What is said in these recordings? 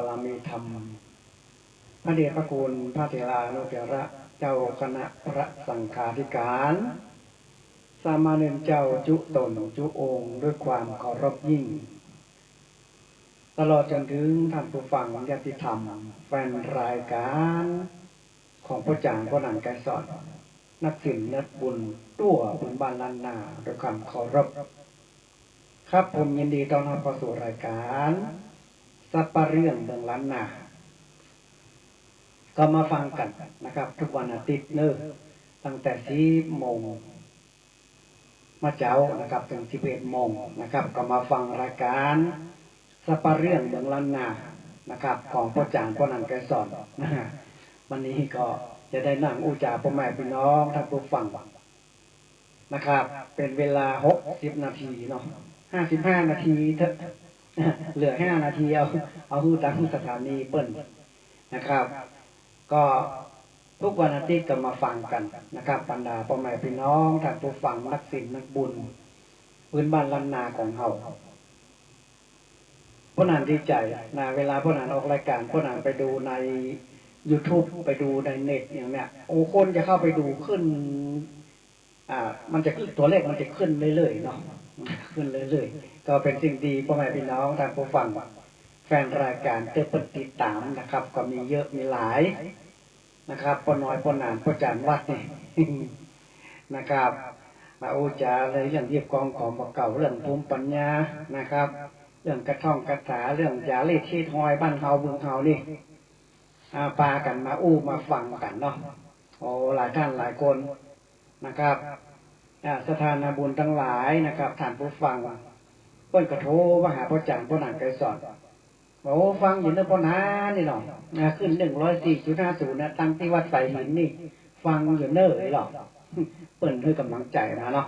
รมีธรรมพระเดชพระคุณพระเถรานุเถระเจ้าคณะพระสังฆาธิการสามเณรเจ้าจุตนจุองค์ด้วยความเคารพยิ่งตลอดจนถึงท่านผู้ฟังญาติธรรมแฟนรายการของพระจางพระหนังแกสอนนักศิลป์นักบุญตัวบุญบานล้านนาด้วยความเคารพครับผมยินดีต้อนรับเข้าสู่รายการสัปปะเรื่องเมืองล้านนาก็มาฟังกันนะครับทุกวันอาทิตย์เนิ่ตั้งแต่10 โมงมาเจ้านะครับถึง11 โมงนะครับก็มาฟังรายการสัปปะเรื่องเมืองล้านนานะครับของพ่อจางพ่อนันแกสอนวันนี้ก็จะได้นั่งอุจาพ่อแม่พี่น้องท่านผู้ฟังนะครับเป็นเวลา60 นาทีเนาะ55 นาทีเถอะเหลือ5 นาทีเอาหูตั้งสถานีเปิ้นนะครับก็ทุกวันอาทิตย์ก็มาฟังกันนะครับบรรดาพ่อแม่พี่น้องท่านผู้ฟังนักศิลป์นักบุญพื้นบ้านล้านนาของเฮาพ่อนันดีใจนะเวลาพ่อนันออกรายการพ่อนันไปดูใน YouTube ไปดูในเน็ตอย่างเนี้ยโอ้คนจะเข้าไปดูขึ้นมันจะตัวเลขมันจะขึ้นเรื่อยๆเนาะขึ้นเรื่อยๆก็เป็นสิ่งดีพ่อแม่พี่น้องท่านผู้ฟังแฟนรายการเติดตามนะครับก็มีเยอะมีหลายนะครับปน้อยปนานปจานวัดนี่นะครับมาอุจาเลยเรื่องเรียบกองของเก่าเรื่องภูมิปัญญานะครับเรื่องกระท่องกระถาเรื่องยาเลขชีทอยบ้านเฮาเมืองเฮานี่ปากันมามาฟังกันเนาะโอ้หลายท่านหลายคนนะครับสถานบุญทั้งหลายนะครับท่านผู้ฟังเพิ่นกระโทรมาหาพ่อจังพ่อหนังไกรสอนโอ้ฟังอยู่ในพ่อนานี่เนาะขึ้น 104.50 นะตั้งที่วัดไสหินนี่ฟังอยู่เน้อหรอกเปิ้นให้กำลังใจนะเนาะ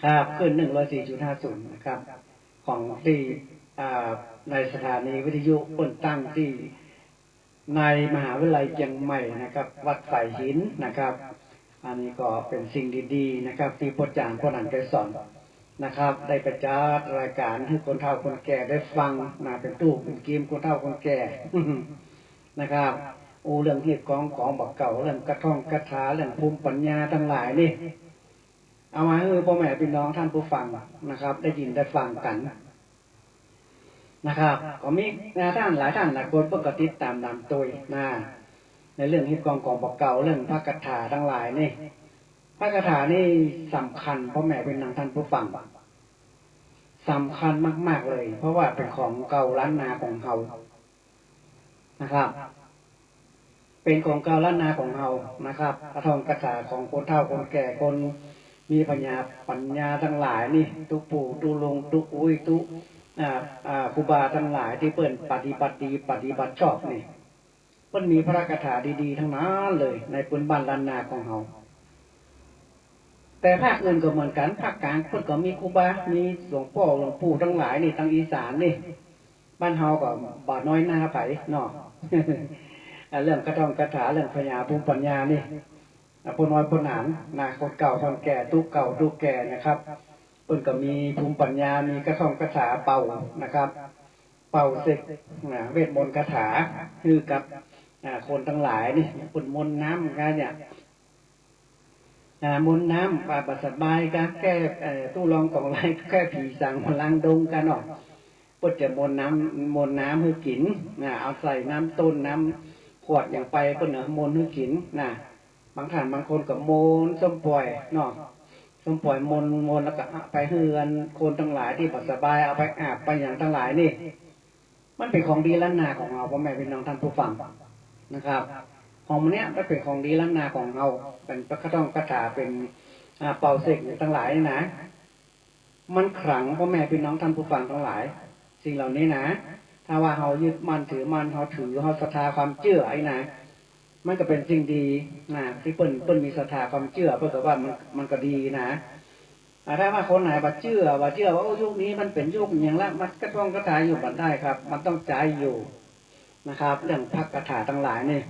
ครับขึ้น 104.50 นะครับของที่ในสถานีวิทยุเปิ้นตั้งที่ในมหาวิทยาลัยเชียงใหม่นะครับวัดไสหินนะครับอันนี้ก็เป็นสิ่งดีๆนะครับที่พ่อจางพ่อหนังไกรสอนนะครับได้ประจัดรายการให้คนเฒ่าคนแก่ได้ฟังนะเป็นตู้เป็นเกมคนเฒ่าคนแก่นะครับเรื่องเหตุของบักเก่าเรื่องกระท่องกระถาเรื่องภูมิปัญญาทั้งหลายนี่เอามาให้พ่อแม่พี่น้องท่านผู้ฟังนะครับได้ยินได้ฟังกันนะครับก็มีท่านหลายท่านหลายคนเพิ่งก็ติดตามนำตัวในเรื่องเหตุของบักเก่าเรื่องพระกถาทั้งหลายนี่พระคาถานี่สำคัญพ่อแม่เป็นนางท่านผู้ฟังสำคัญมากๆเลยเพราะว่าเป็นของเก่าล้านนาของเฮานะครับเป็นของเก่าล้านนาของเฮานะครับกระทองกระถาของคนเฒ่าคนแก่คนมีปัญญาทั้งหลายนี่ตุปู่ตุลงตุอุ้ยตุครูบาทั้งหลายที่เปิ้นปฏิบัติดีปฏิบัติชอบนี่เปิ้นมีพระคาถาดีๆทั้งนั้นเลยในพื้นบ้านล้านนาของเฮาแต่ภาคอื่นก็เหมือนกันภาคกลางเพิ่นก็มีครูบามีหลวงพ่อหลวงปู่ทั้งหลายนี่ทางอีสานนี่บ้านเฮาก็บ่น้อยหน้าไผเนาะ เรื่องกระท่องกระถาเรื่องพญาภูมิปัญญานี่ผู้น้อยผู้หนานคนเก่าคนแก่ตู้เก่าตู้แก่นะครับเพิ่นก็มีภูมิปัญญามีกระท่องกระถาเป่านะครับเป่าเสกเวทมนต์คาถาคือกับคนทั้งหลายนี่ปุ่นมนต์น้ำกันเนี่ยมนน้ำปัสสบายกันแก้ตู้รองของไรแก้ผีสั่งพลังดงกันออกก็จะมนน้ำให้กินเอาใส่น้ำต้นน้ำขวดอย่างไปก็เนอะมนให้กินบางท่านบางคนก็มนส้มปล่อยเนาะส้มปล่อยมนแล้วก็ไปเฮือนคนทั้งหลายที่ปัสสบายเอาไปอาบไปอย่างทั้งหลายนี่มันเป็นของดีล้านนาของเราพ่อแม่พี่น้องท่านผู้ฟังนะครับของมันเนี้ยก็เป็นของดีล้านนาของเราเป็นพระคาถกระถาเป็นเป่าเสกทั้งหลายนะมันขลังพ่อแม่พี่น้องท่านผู้ฟังทั้งหลายสิ่งเหล่านี้นะถ้าว่าเรายึดมั่นถือมั่นเราถือเราศรัทธาความเชื่อไอ้นะมันก็เป็นสิ่งดีที่เปิ้นมีศรัทธาความเชื่อเพื่อกับว่ามันก็ดีนะถ้าว่าคนไหนว่าเชื่อว่ายุคนี้มันเป็นยุคอย่างละมันกระท่องกระถาอยู่บัดได้ครับมันต้องใจอยู่นะครับเรื่องพระคาถาทั้งหลายนี่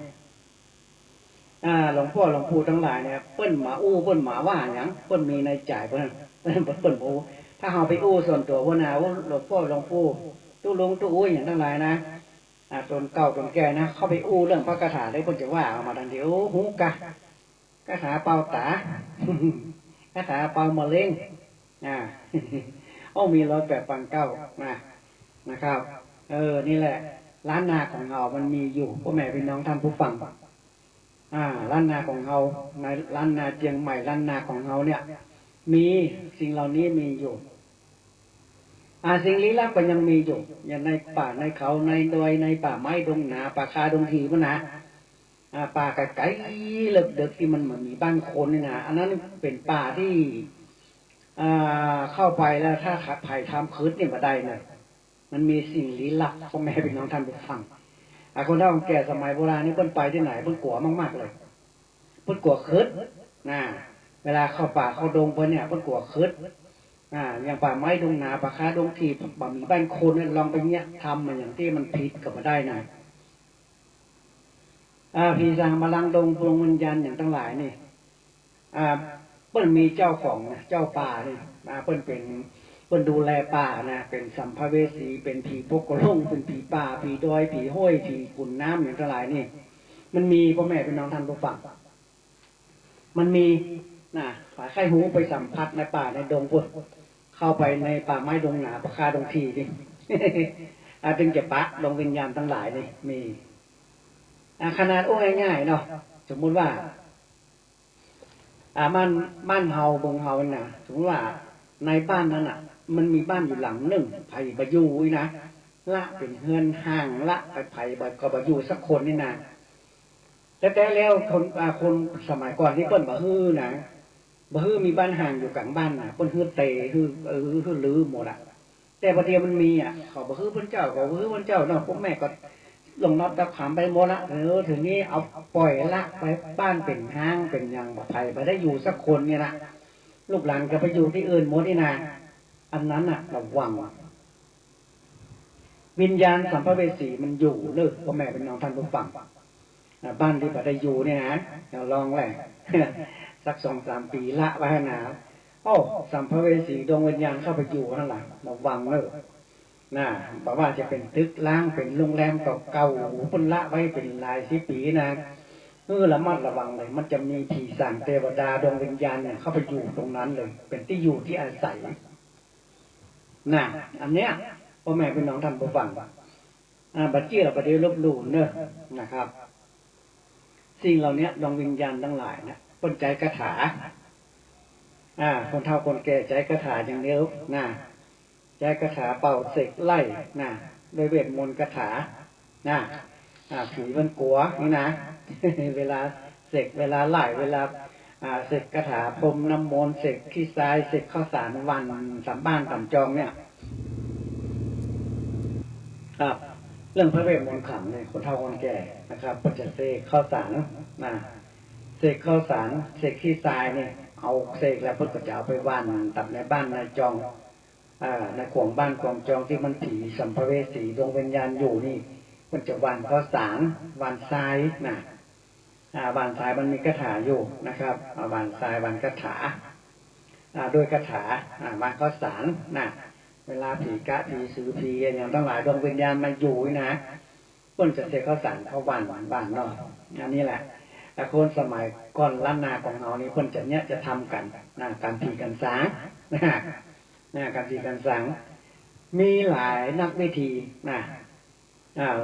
หลวงพ่อหลวงปู่ทั้งหลายเนี่ยเปิ้นหมาเปิ้นหมาว่าอย่างเปิ้นมีในใจเปิ้นถ้าเราไปส่วนตัวว่าหลวงพ่อหลวงปู่ ตู้ลงตู้อุ้ยอย่างทั้งหลายนะตนเก่าตนแก่นะเข้าไปอู้เรื่องพระคาถาได้เพิ่นจะว่าออกมาทันทีโอ้หูกะคาถาเป่าตาคาถาเป่ามะเร็งมี108 ฟัง 9นะครับนี่แหละล้านนาของเรามันมีอยู่พ่อแม่พี่น้องท่านผู้ฟังล้านนาของเราในล้านนาเชียงใหม่ล้านนาของเราเนี่ยมีสิ่งเหล่านี้มีอยู่สิ่งลี้ลับก็ยังมีอยู่อย่างในป่าในเขาในดอยในป่าไม้ดงหนาป่าคาดงทีมันนะป่าไก่เลิกเด็กที่มันเหมือนมีบ้านคนนี่นะอันนั้นเป็นป่าที่เข้าไปแล้วถ้าขัดไผ่ทำคืนนี่มาได้เลยมันมีสิ่งลี้ลับพ่อแม่พี่น้องท่านผู้ฟังคนเฒ่าคนแก่สมัยโบราณนี่เพิ่นไปที่ไหนเพิ่นกลัวมากๆเลยเพิ่นกลัวคืนเวลาเข้าป่าเข้าดงเพิ่นเนี่ยเพิ่นกลัวคืนอย่างป่าไม้ดงหนาป่าคาดงทีป่ามีบ้านคนเนี่ยลองไปเนี่ยทำมันอย่างที่มันผิดกับมาได้นะผีสางมาลังดงดวงวิญญาณอย่างทั้งหลายนี่เพิ่นมีเจ้าของนะเจ้าป่านี่เพิ่นดูแลป่านะเป็นสัมภเวสีเป็นผีพกกระลงเป็นผีป่าผีดอยผีห้วยผีขุนน้ำอย่างทั้งหลายนี่มันมีพ่อแม่พี่น้องท่านผู้ฟังมันมีฝ่ายไข้หูไปสัมผัสในป่าในดงพวกเข้าไปในป่าไม้ดงหนาป่าคาดงทีนี่ถึงจะปะดวงวิญญาณทั้งหลายนี่มีขนาดง่ายๆเนาะสมมุติว่าบ้านเฮาบงเฮาน่ะสมมติว่าในบ้านนั้นมันมีบ้านอยู่หลังหนึ่งไผ่บะยูนะละเป็นเฮือนห่างละไปไผ่บะยูสักคนนี่นะแต่แล้วคนสมัยก่อนที่เปิ้นบะฮื้อนะบะฮื้อมีบ้านห่างอยู่กลางบ้านนะเปิ้นฮื้อเตฮื้อลือหมดแต่ประเดี๋ยวมันมีเขาบะฮื้อเพิ่นเจ้าเขาบะฮื้อเพิ่นเจ้าเนาะพวกแม่ก็ลงนับตะขามไปหมดละถึงนี้เอาปล่อยละไปบ้านเป็นห้างเป็นอย่างไผ่ไปได้อยู่สักคนเนี่ยนะลูกหลานก็ไปอยู่ที่อื่นหมดนี่นะอันนั้นระวังวิญญาณสัมภเวสีมันอยู่เลยพ่อแม่เป็นน้องท่านผู้ฟังบ้านที่ไปได้อยู่เนี่ยนะเราลองแหละสัก2-3 ปีละไว้ให้หนาสัมภเวสีดวงวิญญาณเข้าไปอยู่นั่นแหละระวังเลยบอกว่าจะเป็นตึกล้างเป็นโรงแรมเก่าๆปุ่นละไว้เป็นหลาย10 ปีนะระมัดระวังเลยมันจะมีผีสางเทวดาดวงวิญญาณเนี่ยเข้าไปอยู่ตรงนั้นเลยเป็นที่อยู่ที่อาศัยอันเนี้ยพ่อแม่พี่น้องท่านผู้ฟังบัดเจี้ยเราไปได้ลบหลู่เนอะนะครับสิ่งเหล่านี้ดวงวิญญาณทั้งหลายเนี่ยคนใจคาถาคนเฒ่าคนแก่ใจคาถาอย่างเดียวใจคาถาเป่าเสกไล่โดยเวทมนต์คาถาผีมันกลัวนี่นะเวลาเสกเวลาไล่เวลาเสกคาถาพรมน้ำมนต์เสกขี้ทรายเสกข้าวสารวันสามบ้านสามจองเนี่ยเรื่องพระเวทมนต์ขลังเนี่ยคนเฒ่าคนแก่นะครับก็จะเสกข้าวสารเสกข้าวสารเสกขี้ทรายเนี่ยเอาเสกแล้วเพื่อจะเอาไปวันตัดในบ้านในจองในขวงบ้านขวงจองที่มันผีสัมภเวสีดวงวิญญาณอยู่นี่มันจะวันข้าวสารวันทรายวันทรายมันมีคาถาอยู่นะครับวันทรายวันคาถาโดยคาถาวันข้าวสารเวลาผีกะผีสือผีอย่างทั้งหลายดวงวิญญาณมาอยู่นะเพิ่นจะเสกข้าวสารเข้าวันเนาะอันนี้แหละแต่คนสมัยก่อนล้านนาของเรานี่เพิ่นจะทำกันการผีกันสางการผีกันสางมีหลายนักวิธี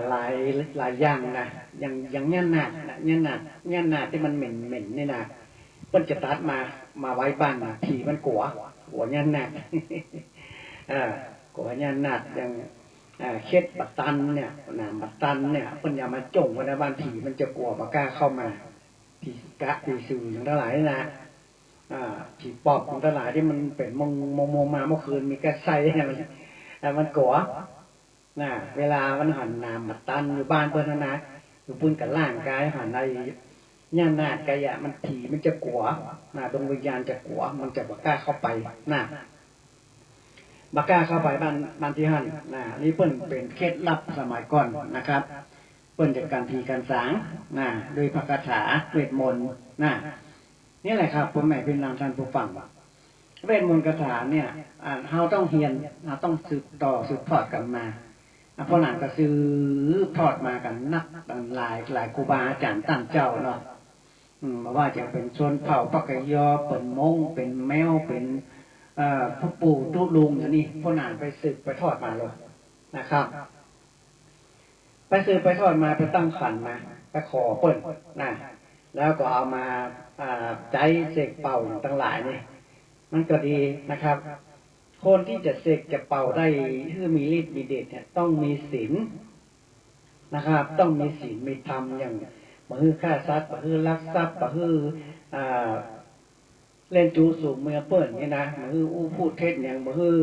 หลายอย่างอย่างเงี้ยนาที่มันเหม็นนี่เพิ่นจะตัดมาไว้บ้านผีมันกลัวเงี้ยนากลัวเงี้ยนาอย่างเคล็ดบัตตันเนี่ยบัตตันเนี่ยเพิ่นอย่ามาจงไว้ในบ้านผีมันจะกลัวบ่กล้าเข้ามาผีกะผีสื่ออย่างทั้งหลายผีปอบของทั้งหลายที่มันเป็นมงมาเมื่อคืนมีกระไซมันกลัวเวลามันหันน้ำบัตตันอยู่บ้านเพิ่นอยู่ปุ่นกับร่างกายหันในย่านาดกายมันผีมันจะกลัวดวงวิญญาณจะกลัวมันจะบ่กล้าเข้าไปบ่กล้าเข้าไปบ้านที่หันนี่เพิ่นเป็นเคล็ดลับสมัยก่อนนะครับเพิ่นจากการผีการสางโดยพระคาถาเวทมนต์นี่แหละครับผมแม่เป็นนางท่านผู้ฟังเวทมนต์คาถาเนี่ยเราต้องเรียนเราต้องสืบต่อสืบทอดกันมา เพราะนั้นก็ซื้อทอดมากันนักหลายครูบาอาจารย์ตั้งเจ้าเนาะมาว่าจะเป็นชนเผ่าปักกยอเป็นมงเป็นแมวเป็นพ่อปู่ตุลุงอย่างนี้พวกนั้นไปสืบไปทอดมาเลยนะครับไปสืบไปทอดมาไปตั้งขันมาไปขอเปิ้ลนะแล้วก็เอามาใจเสกเป่าอย่างทั้งหลายนี่มันก็ดีนะครับคนที่จะเสกจะเป่าได้คือมีฤทธิ์มีเดชเนี่ยต้องมีศีลนะครับต้องมีศีลมีธรรมอย่างบ่ฮือฆ่าสัตว์บ่ฮือลักทรัพย์บ่ฮือเล่นจูสูบเมื่อเปิ้นนี่นะบ่ฮืออู้พูดเท็จอย่างบ่ฮือ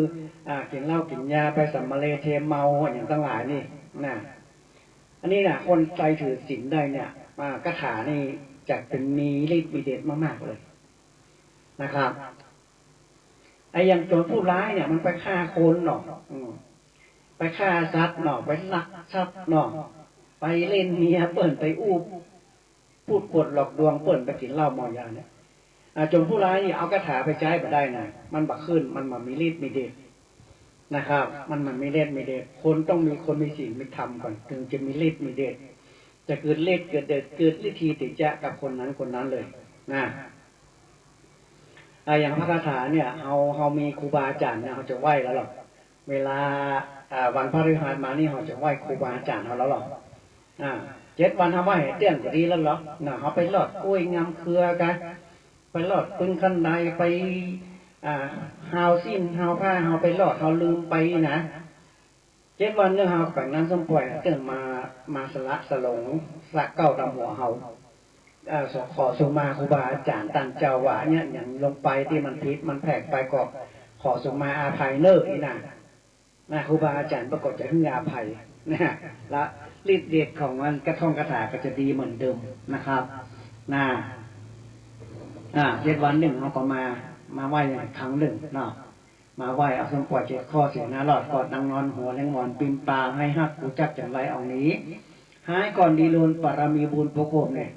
กินเหล้ากินยาไปสัมมาเลเทเมาอย่างทั้งหลายนี่นะอันนี้นะคนใจถือศีลได้เนี่ยคาถานี่จะเป็นมีฤทธิ์มีเดชมากๆเลยนะครับไอ้อย่างโจรผู้ร้ายเนี่ยมันไปฆ่าคนหนอไปฆ่าสัตว์หนอไปลักทรัพย์หนอไปเล่นเมียเปิ่นไปอู้พูดปดหลอกดวงเปิ่นไปกินเหล้าเมายาเนี่ยโจรผู้ร้ายนี่เอาคาถาไปใช้ไปได้นะมันบักขึ้นมันมามีฤทธิ์มีเดชนะครับมันมีฤทธิ์มีเดชคนต้องมีคนมีศีลมีธรรมก่อนถึงจะมีฤทธิ์มีเดชจะเกิดฤทธิ์เกิดเดชเกิดฤทธิติจะกับคนนั้นเลยนะอย่างพระคาถาเนี่ยเรามีครูบาอาจารย์เนี่ยเขาจะไหว้แล้วหรอกเวลาวันพระฤหัสมานี่เขาจะไหว้ครูบาอาจารย์เขาแล้วหรอก7 วันเขาไหว้เตี้ยนก็ดีแล้วหรอเขาไปหลอดกล้วยงามเครือกันไปหลอดปึ้งขั้นใดไปหาวสิ้นหาวผ้าหาวไปหลอดหาวลืมไปนะ7 วันเนี่ยหาวแต่งนั้นสมปล่อยเตือนมาสละสลงสักเก้าดำหัวเขาขอสุมาครูบาอาจารย์ตั้งเจ้าว่าเนี่ยอย่างลงไปที่มันพิษมันแผกไปก็ขอสุมาอาภัยเนิกนี่นะครูบาอาจารย์ประกอบจะให้อาภัยนะและฤทธิ์เดชของมันกระท่องกระถาก็จะดีเหมือนเดิมนะครับ7 วันหนึ่งเขาก็มาไหว้ครั้งหนึ่งเนาะมาไหว้เอาสมปล่อย7 ข้อเสียนาหลอดกอดนางนอนหัวแรงงอนปิมปาให้ฮักกูจักจังไรเอานี้หายก่อนดีลุนปรามีบุญโปโคมเนี่ย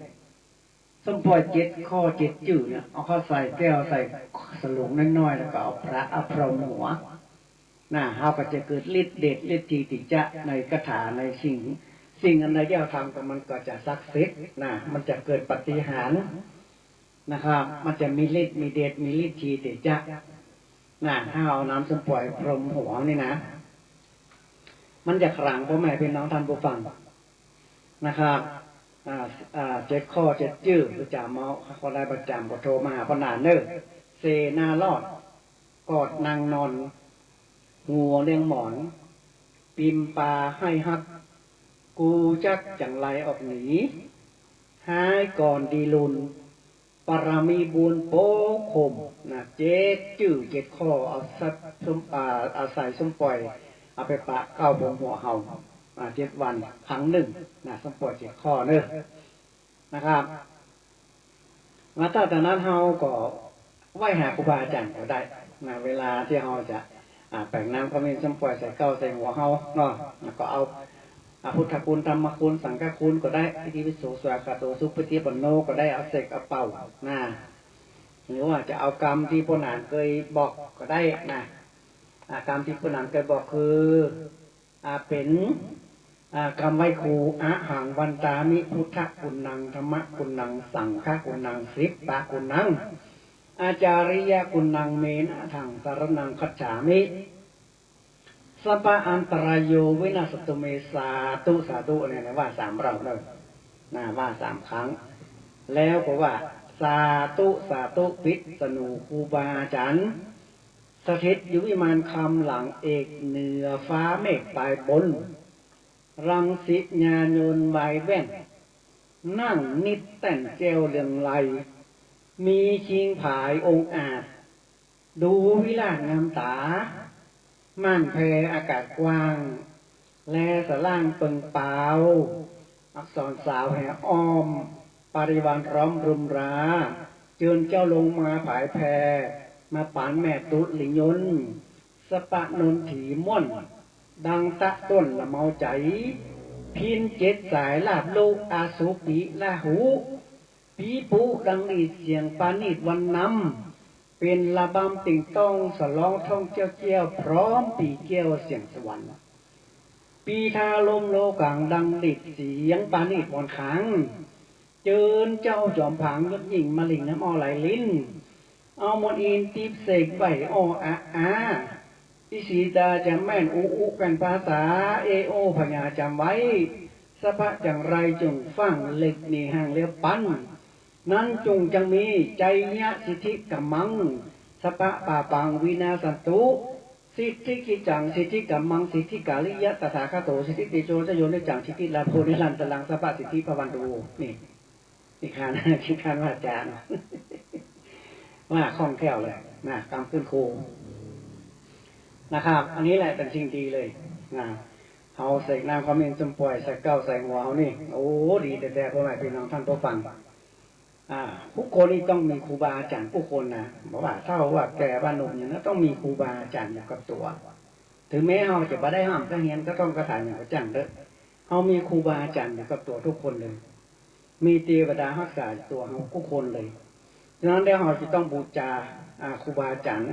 สมปล่อย7 ข้อ7 จื่อเนี่ยเอาเข้าใส่แก้วใส่สลุงน้อยๆแล้วก็เอาพระพรหมหัวเขาก็จะเกิดฤทธิ์เดชฤทธิติจะในคาถาในสิ่งอันใดที่เราทำกับมันก็จะศักดิ์สิทธิ์มันจะเกิดปาฏิหาริย์นะครับมันจะมีฤทธิ์มีเดชมีฤทธิติจะถ้าเอาน้ำสมปล่อยพรหมหัวนี่นะมันจะขลังพ่อแม่พี่น้องท่านผู้ฟังนะครับ7 ข้อ 7 จื่อประจำเมาเขาได้ประจำก็โทรมาหาพนานเนอเซนาลอดกอดนางนอนหัวเลี้ยงหมอนปิมปาให้ฮักกูจักจังไรออกหนีหายก่อนดีลุนปรามีบุญโปคม7 จื่อ 7 ข้อเอาสัตเอาใส่ส้มปล่อยเอาไปปะเก้าบงหัวเห่า7 วันครั้งหนึ่งส้มปล่อย7 ข้อเนอะนะครับมาตั้งแต่นั้นเราก็ไหว้หาครูบาอาจารย์ก็ได้เวลาที่เราจะแปลงน้ำก็มีส้มปล่อยใส่เก้าใส่หัวเห่าเนาะก็เอาพุทธคุณธรรมคุณสังฆคุณก็ได้อิติปิโสสวากาโตสุปฏิปันโนก็ได้เอาเสกเอาเป่าหรือว่าจะเอากรรมที่พวกนั้นเคยบอกก็ได้กรรมที่พวกนั้นเคยบอกคือเป็นกรรมไหว้ครูหังวันตามิพุทธคุณนังธรรมคุณนังสังฆคุณนังสิปปะคุณนังอาจาริยคุณนังเมนะทังสารนังคัจฉามิสัพพะอันตรายโยวินาศตุเมสาตุสาตุเนี่ยว่า3 รอบเลยว่า3 ครั้งแล้วก็ว่าสาตุพิษณุครูบาอาจารย์สถิตอยู่วิมานคำหลังเอกเหนือฟ้าเมฆปลายบนรังสิญาโยนวายแว่นนั่งนิดแต่งแก้วเรืองไลมีชิงผายองค์อาจดูวิลาศงามตาม่านแพอากาศกว้างแลสล่างเปิงเปล่าอักษรสาวแห่อ้อมปริวารร้อมรุมราเจิญเจ้าลงมาผายแพมาปานแม่ตุลิยนสปะนนถีม่วนดังตะต้นละเมาใจพิน7 สายลาบโลกอาสุปีลาหูปีปุดังนีเสียงปานิดวันนำเป็นระบำติ่งต้องสลองท่องเจ้าพร้อมปีเกี้ยวเสียงสวรรค์ ปีทาลมโลกังดังดิดเสียงปานิดบอนขังเจิญเจ้าจอมผังยศยิ่งมาลิงน้ำอ้อไหลลิ้นเอามนอินทิพเสกใบอ้ออาอิสีตาจะแม่นอุเป็นภาษาเอโอพญาจำไว้สภะจังไรจงฟังเหล็กนี่ห่างเลียบปั้นนั้นจงจังมีใจเนี้ยสิทธิกัมมังสภะป่าปังวินาสันตุสิทธิกิจังสิทธิกัมมังสิทธิกาลิยะตถาคโตสิทธิติโจจะโยนิจังสิทธิลาโพนิรันตลังสภะสิทธิภวันตูนี่ที่ขานว่าอาจารย์ว่าคล่องแคล่วเลยนะกำขึ้นครูนะครับอันนี้แหละเป็นสิ่งดีเลยนะเอาใส่น้ำความเย็นจมปล่อยใส่เก้าใส่หัวเอานี่โอ้ดีแต่พ่อแม่พี่น้องท่านผู้ฟังผู้คนนี่ต้องมีครูบาอาจารย์ผู้คนนะบอกว่าเท่าว่าแก่บ้านหนุ่มอย่างนั้นต้องมีครูบาอาจารย์อยู่กับตัวถึงแม้เราจะไม่ได้ห้ามก็เฮียนก็ต้องกระถางอย่างอาจารย์เด้อเขามีครูบาอาจารย์อยู่กับตัวทุกคนเลยมีเทวดารักษาตัวเขาทุกคนเลยฉะนั้นแล้วเราจะต้องบูชาครูบาอาจารย์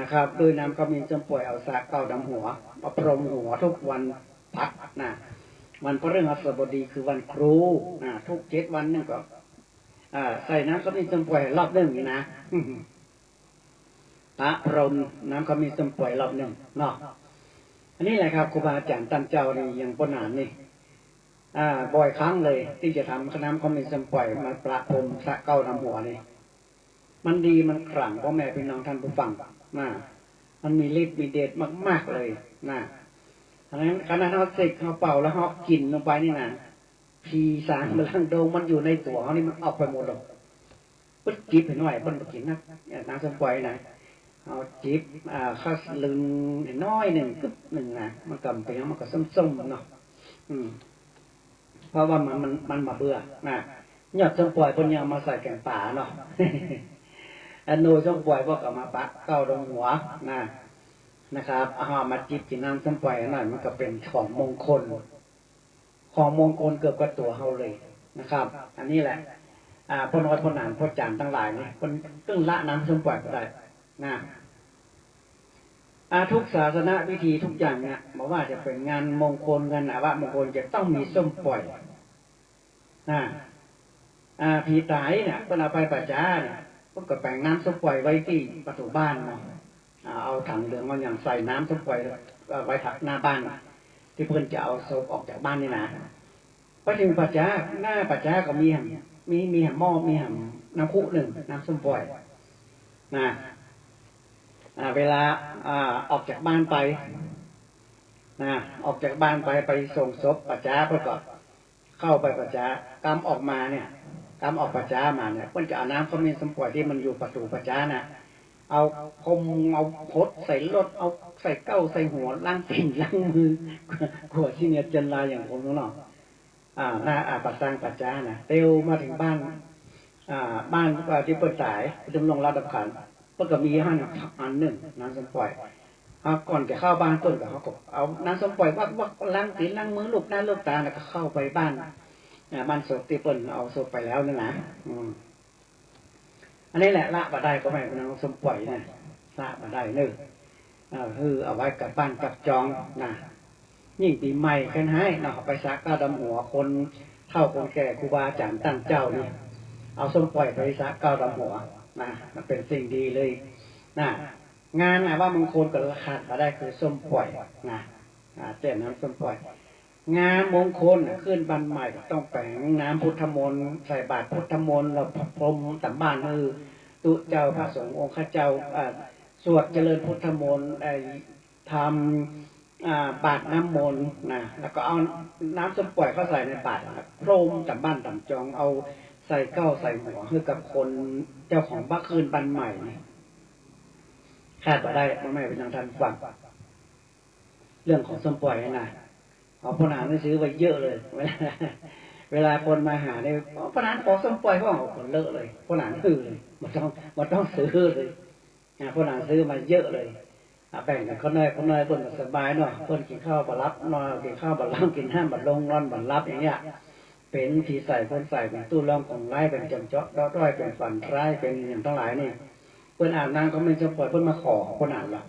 นะครับโดยนำความเย็นจมปล่อยเอาสากเก้าดำหัวมาพรมหัวทุกวันพักนะวันพฤหัสบดีคือวันครูทุก7 วันนึงก็ใส่น้ำขมิ้นจมปล่อยรอบนึงนี่นะพระพรมน้ำขมิ้นจมปล่อยรอบนึงเนาะอันนี้แหละครับครูบาอาจารย์ตั้งเจ้านี่ยังปนานนี่บ่อยครั้งเลยที่จะทำน้ำขมิ้นจมปล่อยมาประพรมสระเก้าดำหัวนี่มันดีมันขลังพ่อแม่พี่น้องท่านผู้ฟังมันมีฤทธิ์มีเดชมากๆเลยนะฉะนั้นขณะเขาเสกเขาเป่าแล้วเขากินลงไปนี่นะพีสารมันลังโดงมันอยู่ในตัวเขานี่มันออกไปหมดหรอกปึ๊ดจิบเห็นหน่อยปึ๊ดกินนะน้ำสมปล่อยนะเอาจิบข้าวลึงน้อยหนึ่งกึ๊บหนึ่งนะมันกำไปมันก็ส้มๆเนาะเพราะว่ามันมาเบื่อนะยอดสมปล่อยคนยังมาใส่แกงป่าเนาะอันโนสมปล่อยพวกเอามาปักเก้าดงหัวนะครับเอามาจิบกินน้ำสมปล่อยหน่อยมันก็เป็นของมงคลเกือบกับตัวเฮาเลยนะครับอันนี้แหละพน้อยพนานพจานทั้งหลายนี่คนตึ้งละน้ำสมปล่อยก็ได้นะทุกศาสนาวิธีทุกอย่างเนี่ยบอกว่าจะเป็นงานมงคลกันว่ามงคลจะต้องมีส้มปล่อยผีตายเนี่ยเวลาไปป่าช้าเนี่ยก็แบ่งน้ำส้มปล่อยไว้ที่ประตูบ้านเนาะเอาถังเหลืองมันอย่างใส่น้ำส้มปล่อยไว้ถักหน้าบ้านที่เพื่อนจะเอาศพออกจากบ้านนี่นะไปถึงป่าช้าหน้าป่าช้าก็มีแหมหม้อมีแหมน้ำคุหนึ่งน้ำส้มปล่อยเวลาออกจากบ้านไปออกจากบ้านไปส่งศพป่าช้าประกอบเข้าไปป่าช้ากำออกมาเนี่ยกำออกป่าช้ามาเนี่ยเพื่อนจะเอาน้ำเขามีส้มปล่อยที่มันอยู่ประตูป่าช้านะเอาพรมเอาพดใส่รถเอาใส่เก้าใส่หัวล้างตีนล้างมือกลัวที่เนี่ยจันลายอย่างผมเนาะหน้าปัดสร้างปัดจ้านะเร็วมาถึงบ้านที่เปิดสายดำรงรับดับขันก็มีอันหนึ่งน้ำส้มปล่อยก่อนจะเข้าบ้านต้นกับเขาก็เอาน้ำส้มปล่อยว่าล้างตีนล้างมือลูกหน้าลูกตาแล้วก็เข้าไปบ้านศพที่เปิดเอาศพไปแล้วนี่นะอันนี้แหละละบาได้ก็ไม่เป็นน้ำส้มปล่อยนะละบาได้เนอะคือเอาไว้กับบ้านกับจองนะยิ่งปีใหม่กันให้ไปซักก้าดำหัวคนเท่าคนแก่ครูบาอาจารย์ตั้งเจ้านี่เอาส้มปล่อยไปซักก้าดำหัวมันเป็นสิ่งดีเลยงานว่ามงคลกับราคาบาได้คือส้มปล่อยเจ้าน้ำส้มปล่อยงานมงคลขึ้นบันใหม่ต้องแปลงน้ำพุทธมนต์ใส่บาตรพุทธมนต์เราพรมตับ้านตุเจ้าพระสงฆ์องค์ข้าเจ้าสวดเจริญพุทธมนต์ทำบาตรน้ำมนต์แล้วก็เอาน้ำส้มปล่อยเข้าใส่ในบาตรพรมตับ้านตัจองเอาใส่เก้าใส่หัวให้กับคนเจ้าของบ้านคืนบันใหม่คาดว่าได้ไม่เป็นทางทันฟังเรื่องของส้มปล่อยเอาพนานซื้อไว้เยอะเลยเวลาคนมาหาเนี่ยพนานขอส้มปล่อยเขาเอาคนเลอะเลยพนานซื้อเลยมันต้องซื้อเลยพนานซื้อมาเยอะเลยแบ่งกันเขาน้อยคนสบายเนาะคนกินข้าวบัลลับนอนกินข้าวบัลลับกินห้ามบัลลงนอนบัลลับอย่างเงี้ยเป็นทีใส่คนใส่เป็นตู้ร่องของไร้เป็นจำเจาะด้อยเป็นฝันร้ายเป็นอย่างทั้งหลายนี่เพื่อนอ่านนางเขาไม่จะปล่อยเพื่อนมาขอคนอ่านหรอก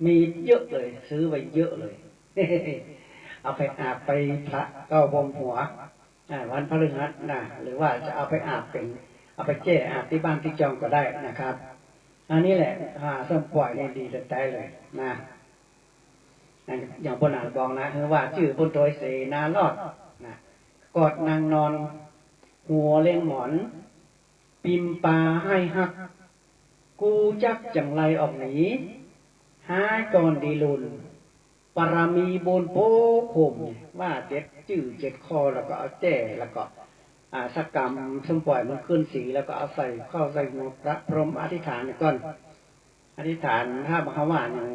มีเยอะเลยซื้อไว้เยอะเลย เอาไปอาบไปพระก็วมหัววันพฤหัสนะหรือว่าจะเอาไปอาบเป็นเอาไปแจ้อาบที่บ้านที่จองก็ได้นะครับอันนี้แหละส้มปล่อยเนี่ยดีแต่เลยนะอย่างพนอ่านบอกนะคือว่าชื่อบนโดยเสนารอดนะกอดนางนอนหัวเล่งหมอนปิมปลาให้ฮักกูจักจังไรออกหนีหาก่อนดีลุนปารามีบนโป้ข่มว่า7 จื่อ7 ข้อแล้วก็เอาแจ้แล้วก็สักกรรมส้มปล่อยมันขึ้นสีแล้วก็เอาใส่เข้าใส่หัวพระพรหมอธิษฐานก่อนอธิษฐานถ้าบางคำว่าอย่าง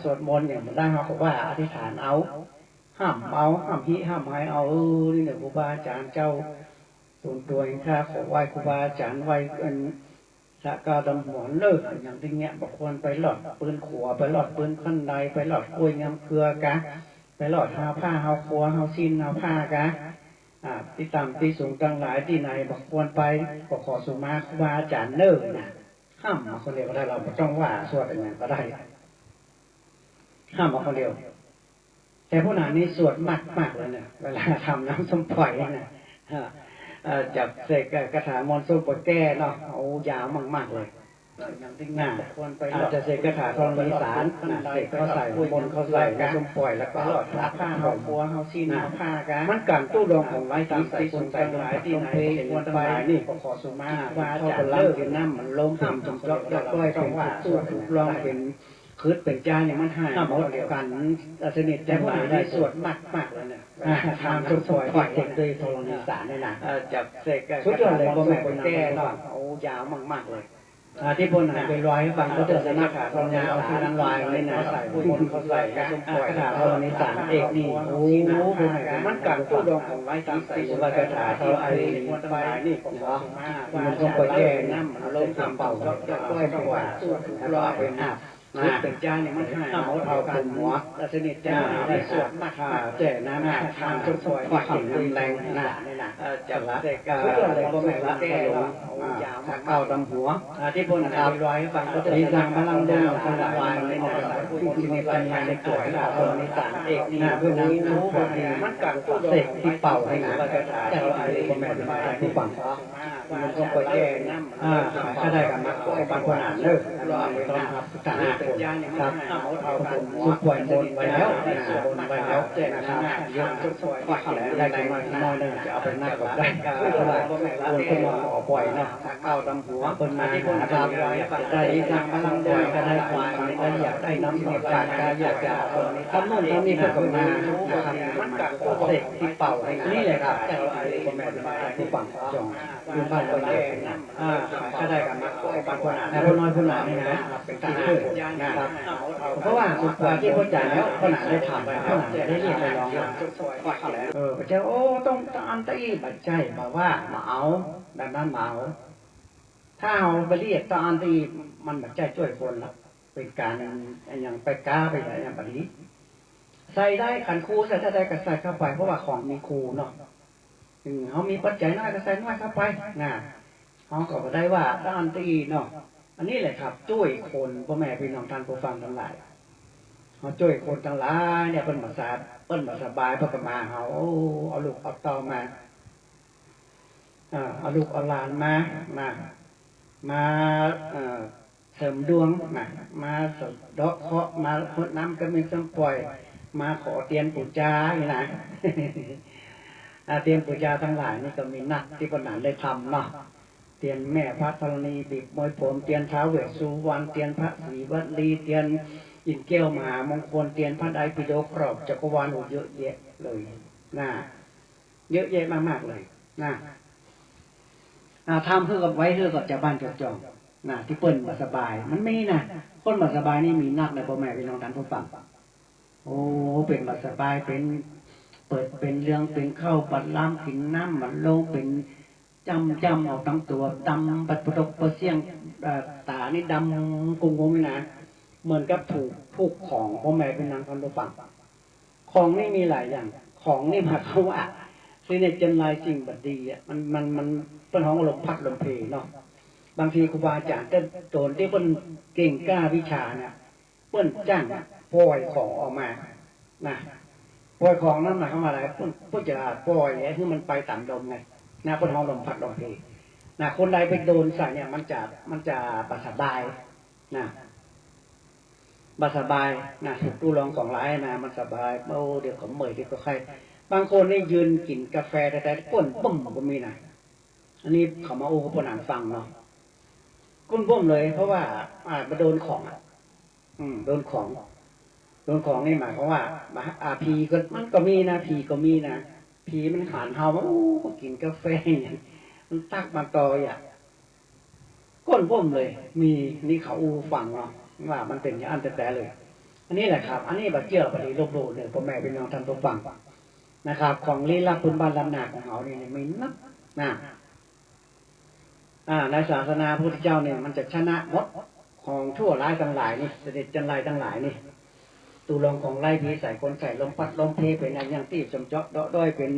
สวดมนต์อย่างได้เขาบอกว่าอธิษฐานเอาห้ามหิห้ามหายเอานี่เนี่ยครูบาอาจารย์เจ้าส่วนตัวเองข้าขอไหว้ครูบาอาจารย์ไหว้สะกาดำหัวเลิกอย่างที่เงี้ยบอกควรไปหลอดปืนขัวไปหลอดปืนขั้นใดไปหลอดกล้วยงามเกลือกะไปหลอดหาผ้าหาขัวหาสิ้นหาผ้ากะที่ต่ำที่สูงตั้งหลายที่ไหนบอกควรไปขอสุมาครูบาอาจารย์เลิกนะห้ามมาคนเดียวก็ได้เราไม่ต้องว่าสวดอย่างนั้นก็ได้ห้ามมาคนเดียวแต่พวกนั้นนี่สวดมากเลยเนี่ยเวลาทำน้ำส้มปล่อยเนี่ยจับเสกกระถามอนส้มปล่อยแก้เนาะโอ้ยาวมากเลยอาจจะเสกกระถาทองมีสารเสกเขาใส่บนเขาใส่ส้มปล่อยแล้วก็หลอดผ้าห่อบัวห่อซีนผ้ากันมันการตู้ดองของไร้ที่สูงตั้งหลายที่ไหนควรไปนี่ขอสุมาว่าจะเลิกน้ำมันล้มห้ามจมจอกก้อยเป็นตู้ถูกลองเป็นคืดเป็นจานอย่างมันหายหมดกันสนิทใจว่าได้สวดมากเลยเนี่ยทำส้มปล่อยโดยทองมีสารนี่นะจับเสกชุดอะไรก็แม่เป็นแก้เนาะโอ้ยาวมากเลยที่พนไปลอยให้ฟังก็เดินหน้าขาทองยาวที่นั้นลอยเลยนะใส่บนเขาใส่กระถาทองในสารเอกนี่โอ้มันการตู้ดองของไร้ที่ใส่ว่ากระถาทองไอ้ไปนี่ของเรามันต้องไปแก้น้ำมันลงทำเป่าก็ต้องว่าลอยเป็นเป็นจานเนี่ยมันหายเอากันหัวสนิทใจได้สวดมากแจ่น้ำทางจนปล่อยฝั่งแรงนะจับเสกชุดอะไรก็แม่ละแก้ยาวเก่าดำหัวที่พนอาลอยฟังก็จะมีทางพลังดวงทางวายในหน้าผู้ที่มีปัญญาในตัวเราในสารเอกนี่เพื่อนี้รู้ว่ามันการเสกที่เป่าให้หนูว่าจะถ่ายแต่เราอะไรก็แม่เป็นผู้ฟังมันต้องไปแก้ถ้าได้กันมากก็บางคนอ่านเลิกรอไปต้องครับสารครับสุขป่วยบนไว้แล้วบนไว้แล้วแจ้งนะครับเยอะสุขป่วยได้กันน้อยนึงจะเอาไปหน้ากับได้คนขึ้นมาออกป่วยนะเก้าดำหัวคนมาที่คนทำได้ทางพลังด้วยก็ได้ควายได้อยากได้น้ำมีการได้อยากจะทำโน่นทำนี่เพื่อคนมานะครับมันกัดเสกที่เป่านี่แหละครับแต่เราคนแม่ผู้ฟังจงดูบ้านคนแก่ถ้าได้กันมากก็บางคนอ่านคนน้อยคนหนานี่นะเป็นที่เพื่อนนะครับเพราะว่าสุดท้ายที่เข้าใจแล้วคนหนาได้ทำคนหนาได้เรียกไปร้องพระเจ้าโอ้ต้องอันตีบัดใจมาว่ามาเอาแบบนั้นมาเอาถ้าเอาไปเรียกตอนอันตีมันบัดใจช่วยคนละเป็นการอย่างไปก้าไปอะไรอย่างแบบนี้ใส่ได้ขันคูใส่ถ้าได้ก็ใส่เข้าไปเพราะว่าของมีคูเนาะเขามีปัจจัยน้อยก็ใส่น้อยเข้าไปนะเขาก็ได้ว่าตอนอันตีเนาะอันนี้แหละครับช่วยคนพ่อแม่พี่น้องท่านผู้ฟังทั้งหลายเขาช่วยคนทั้งหลายเนี่ยเปิ้นมาสบายเพิ่นก็มาเขาเอาลูกเอาเต้ามาเอาลูกเอาหลานมาเสริมดวงมาสะเดาะเคราะห์มาพดน้ำก็มีส้มปล่อยมาขอเตียนปู่จาอย่างนั้นเตียนปู่จาทั้งหลายนี่ก็มีนักที่คนนั้นได้ทำเนาะเตียนแม่พระธรณีบีบมวยผมเตียนท้าวเวสสุวรรณเตียนพระศรีวัดลีเตียนอินเกี้ยวมหามงคลเตียนพระไตรปิฎกครอบจักรวาลเยอะแยะเลยนะเยอะแยะมากๆเลยนะทำเพื่อกับไว้เพื่อกับจะบ้านจองนะที่เปิ้นมาสบายมันมีนะคนมาสบายนี่มีนักในพ่อแม่พี่น้องท่านผู้ฟังโอ้เป็นมาสบายเป็นเปิดเป็นเรื่องเป็นเข้าปัดล้ำขินน้ำมันลงเป็นจำออกทั้งตัวดำปัดปดกเปเสียงตานี่ดำกุ้งไม่นะเหมือนกับถูกของพ่อแม่เป็นนางท่านผู้ฟังของนี่มีหลายอย่างของนี่มาเขาว่าคือในจันไรสิ่งบัดดีอ่ะมันเป็นของลมพัดลมเพเนาะบางทีครูบาอาจารย์ก็โดนที่เพิ่นเก่งกล้าวิชาเนี่ยเพิ่นจ้างปล่อยของออกมานะ ปล่อยของนั่นหมายความว่าอะไรพุทธจะปล่อยให้มันไปตามลมไงนะพุทธห้องลมพัดลมเพนะคนใดไปโดนใส่เนี่ยมันจะบาสบายนะบาสบายนะถูกตู้รองของร้ายนะมันสบายโอ้เดี๋ยวก็เมื่อยเดี๋ยวก็ใครบางคนนี่ยืนกินกาแฟแต่ก้นปุ้มก็มีนะอันนี้เขามาโอ้เขาปนอ่านฟังเนาะก้นปุ้มเลยเพราะว่ามาโดนของโดนของนี่หมายความว่าผีก็มันก็มีนะผีก็มีนะผีมันขานเฮาว่าโอ้กินกาแฟเนี่ยมันตักมาต่ออย่างก้นปุ้มเลยมีนี่เขาอูฟังเนาะว่ามันเป็นอย่างอันแต่เลยอันนี้แหละครับอันนี้บัดเจือบดีลบโลเนี่ยพ่อแม่เป็นน้องท่านผู้ฟังนะครับของลี้ลับพื้นบ้านล้านนาของเขาเนี่ยไม่นับนะในศาสนาพระพุทธเจ้าเนี่ยมันจะชนะหมดของทั่วร้ายทั้งหลายนี่เสด็จจันไรทั้งหลายนี่ตูลองของไล่ผีใส่คนใส่ลมพัดลมเพเป็นอย่างที่จำเจาะด้อยเป็น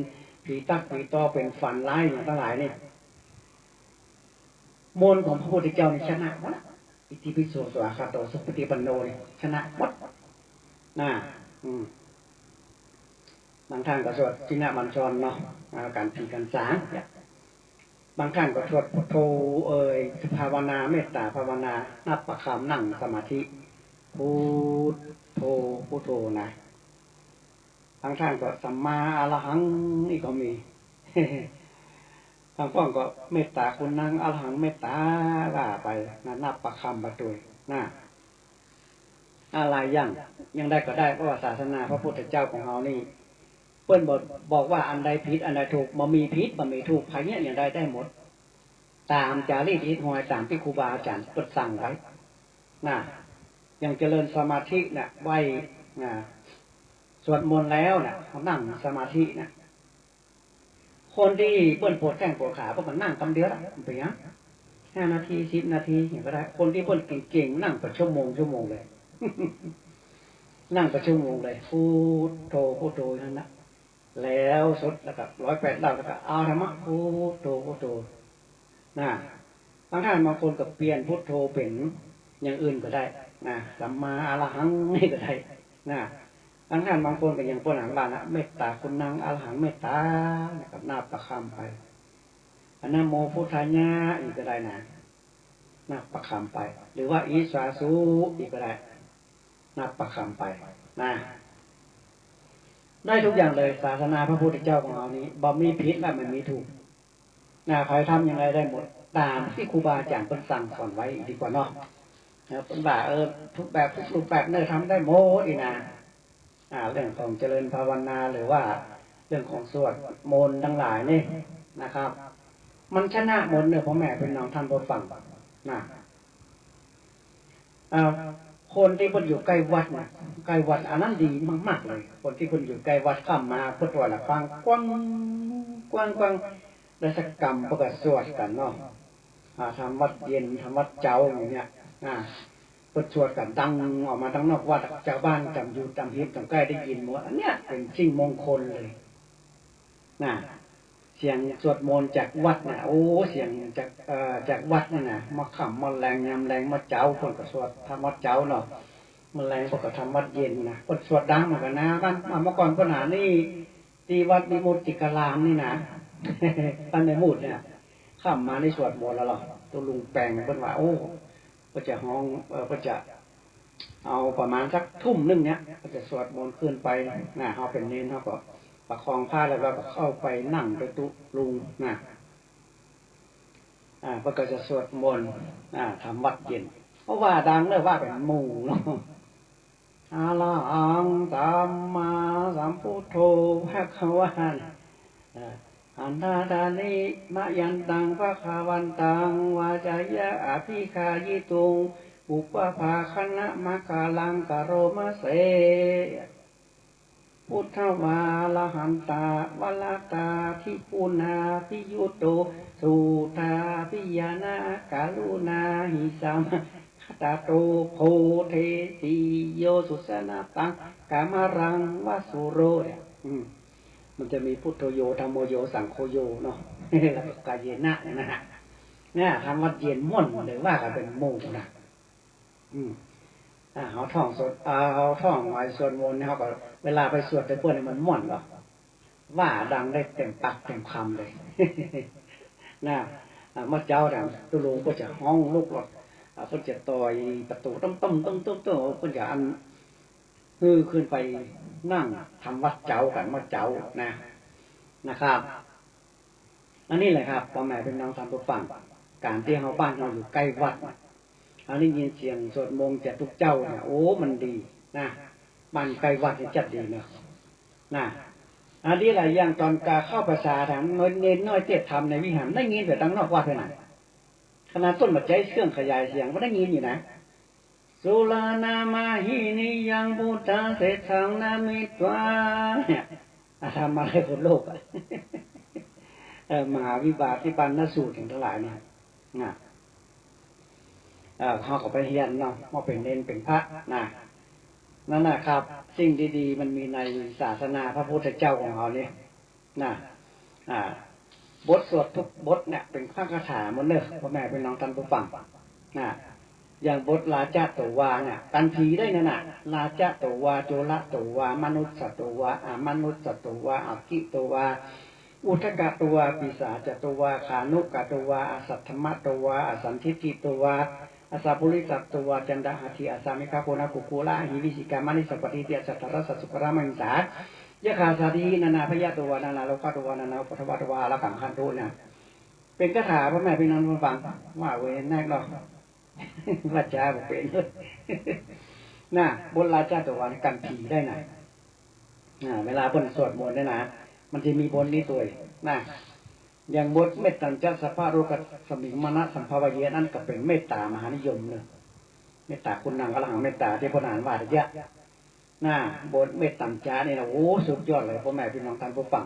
ผีตักผีตอเป็นฝันร้ายทั้งหลายนี่มนของพระพุทธเจ้านี่ชนะหมดอิติปิโสสวากขาโตสุปฏิปันโนนี่ชนะหมดบางท่านก็สวดจินะบัญชรเนาะการผีกันสางบางท่านก็สวดพุทโธภาวนาเมตตาภาวนานับประคำนั่งสมาธิพุทโธพุทโธนะบางท่านก็สัมมาอรหังนี่ก็มีบางท่านก็เมตตาคุณนางอรหังเมตตาว่าไปนับประคำประตุยนะอะไรยังได้ก็ได้เพราะว่าศาสนาพระพุทธเจ้าของเรานี่เปิ้นบอกว่าอันใดผิดอันใดถูกบ่มีผิดบ่มีถูกใครเนี่ยอย่างใดได้หมดตามจารีตอิทหอยตามที่ครูบาอาจารย์เปิดสั่งไว้นะอย่างเจริญสมาธิเนี่ยไว้สวดมนต์แล้วเนี่ยเขานั่งสมาธินะคนที่เปิ้นปวดแข้งปวดขาเพราะมันนั่งกำเดียวไปยัง5 นาที10 นาทีอย่างก็ได้คนที่เปิ้นเก่งๆนั่งเป็นชั่วโมงเลยนั่งเป็นชั่วโมงเลยพุทโธพุทโธนั่นนะแล้วสุดแล้วก็108แล้วก็เอาธรรมะพุทโธพุทโธนะบางท่านบางคนก็เปลี่ยนพุทโธเป็นอย่างอื่นก็ได้นะสัมมาอรหังนี่ก็ได้นะบางท่านบางคนก็อย่างพวกหนังบ้านนะเมตตาคุณนางอรหังเมตตากับนาประคำไปอนะโมพุทธายะอีกก็ได้นะนาประคำไปหรือว่าอีสาสุอีกก็ได้นาประคำไปนะได้ทุกอย่างเลยศาสนาพระพุทธเจ้าของเรานี้บ่มีผิดและไม่มีถูกใครทำอย่างไรได้หมดตามที่ครูบาอาจารย์เพิ่นสั่งสอนไว้ดีกว่าเนาะเป็นว่าทุกแบบทุกรูปแบบเนี่ยทำได้หมดอีนะเรื่องของเจริญภาวนาหรือว่าเรื่องของสวดมนต์ทั้งหลายนี่นะครับ มันชนะหมดเนี่ยพ่อแม่เป็นน้องท่านผู้ฟังนะคนที่เพิ่นอยู่ใกล้วัดนะใกล้วัดอันนั้นดีมากๆเลยคนที่เพิ่นอยู่ใกล้วัดเข้ามาพุทธวละฟังกว้างได้สักกรรมประกาศสวดกันเนาะทำวัดเย็นทำวัดเจ้าอย่างเงี้ยเพิ่นสวดกันดังออกมาทั้งนอกวัดชาวบ้านจำอยู่จำฮิตจำใกล้ได้ยินหมดอันเนี้ยเป็นสิ่งมงคลเลยนะเสียงสวดมนต์จากวัดน่ะโอ้เสียงจากวัดนี่น่ะมาขำมาแรงยามแรงมาเจ้าคนก็สวดทำวัดเจ้าเนาะมาแรงพวกก็ทำวัดเย็นนะคนสวดดังเหมือนกันนะบ้านเมื่อก่อนปัญหานี่ที่วัดนิมุตติกรามนี่นะท่านในมุดเนี่ยขำมาในสวดมนต์แล้วหรอตัวลุงแปลงเพิ่นว่าโอ้ก็จะห้องก็จะเอาประมาณสักทุ่มนึงเนี้ยก็จะสวดมนต์ขึ้นไปนะเขาเป็นเน้นเขาก็ประคองผ้าแล้วก็เข้าไปนั่งไปตุลุงนะก็จะสวดมนต์ทำวัดเย็นเพราะว่าดังเลยว่าเป็นหมู่เนาะอะระหังสัมมาสัมพุทโธภะคะวะอันตาตานิมะยันตังภะคะวันตังวาจายะอภิคายิตุงอุปภาคณะมะกาลังกโรมะเสพุทธวาลหันตาวลตาทิปุนาพิยุโตสุตาพิยานากาลุนาหิสัมคตาโตโพเทติโยสุสนาตังกามรังวสุโรมันจะมีพุทโธโยธรรมโมโยสังโฆโยเนาะแล้วก็กายเยนะนะฮะเนี่ยทำวัดเย็นม่วนเลยว่ากันเป็นโมนะ เขาท่องสวดเขาท่องไว้สวดมนต์เนี่ยเขาก็เวลาไปสวดไปเพื่อนเนี่ยมันม่วนหรอว่าดังได้เต็มปากเต็มคำเลยนะเมื่อเจ้าเนี่ยตุลุงก็จะห้องลูกหลดเพื่อนจะต่อยประตูต้มเพื่อนจะอันขึ้นไปนั่งทำวัดเจ้ากันวัดเจ้านะครับอันนี้แหละครับพ่อแม่เป็นน้องทำตัวฟังการที่เขาบ้านเราอยู่ใกล้วัดอันนี้ยินเสียงสวดมนต์จากทุกเจ้าเนี่ยโอ้มันดีนะบ้านใกล้วัดจะจัดดีเนาะนะอันนี้หลายอย่างตอนกาเข้าภาษาถามน้อยเน้นน้อยเจ็ดทำในวิหารได้ยินแต่ตั้งนอกวัดไปไหนขนาดต้นบัดใจเครื่องขยายเสียงก็ได้ยินอยู่นะสุลานามาหินิยังบูตาเสถังนามิตวาเนี่ยทำอะไรคนโลกมหาวิบากที่ปันนสูตรทั้งหลายเนี่ยนะเขาก็ไปเรียนเนาะว่าเป็นเน้นเป็นพระนะนั่นนะครับสิ่งดีๆมันมีในศาสนาพระพุทธเจ้าของเราเนี่ยนะบทสวดทุกบทเนี่ยเป็นข้าคาถาหมดเลยพ่อแม่เป็นน้องท่านผู้ฟังนะอย่างบทลาจาโตวาเนี่ยกันผีได้นั่นน่ะลาจาโตวาโจละโตวามนุษย์สัตวามนุษย์สัตวาอกิโตวาอุทกะโตวาปิสาจโตวาขานุกะโตวาอสัทธมะโตวาอสันทิติโตวาอาสาปุริสัตตวาจันดาหัตถิอาสามิคาโคนากุโกละหิวิสิกามานิสัพพิเตียสัตตรสัสุกรามังสายะคาสาธีนานาพยาตัวนานาโลกาตัวนานาปัทวตวาละกังคันโตเนี่ยเป็นคาถาพ่อแม่พี่น้องฟังว่าเวรแรกเราว่าจ้าบอกเป็นน่ะบนราชาตัววันกันผีได้ไหนเวลาบนสวดมนต์ได้นะมันจะมีบนนี้ตัวนะอย่างบทเมตตัญจสัพพะโรกัสสมิงมณะสัมภาวะเยนั่นก็เป็นเมตตามหานิยมเลยเมตตาคุณนางกระหังเมตตาที่พระนานว่าเยอะน่ะบทเมตตัญจนี่นะโอ้สุดยอดเลยพ่อแม่พี่น้องท่านผู้ฟัง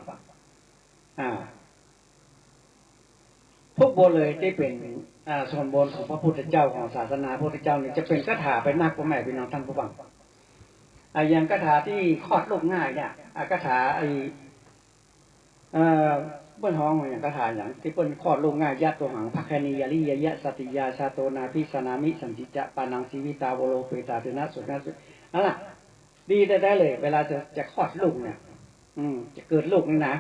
ทุกบทเลยที่เป็นส่วนบนของพระพุทธเจ้าของศาสนาพระพุทธเจ้าเนี่ยจะเป็นคาถาไปมากพ่อแม่พี่น้องท่านผู้ฟังอย่างคาถาที่คลอดลูกง่ายเนี่ยคาถาเปิ้นห้องอย่างคาถาอย่างที่เปิ้นคลอดลูกง่ายยะตัวหังภัคคณียาลิยยะสติยาชาโตนาภิสนามิสันติจะปานังชีวิตาวโลเปตาเทนะสุนัสนั่นแหละดีได้เลยเวลาจะคลอดลูกเนี่ยจะเกิดลูกนี่นะ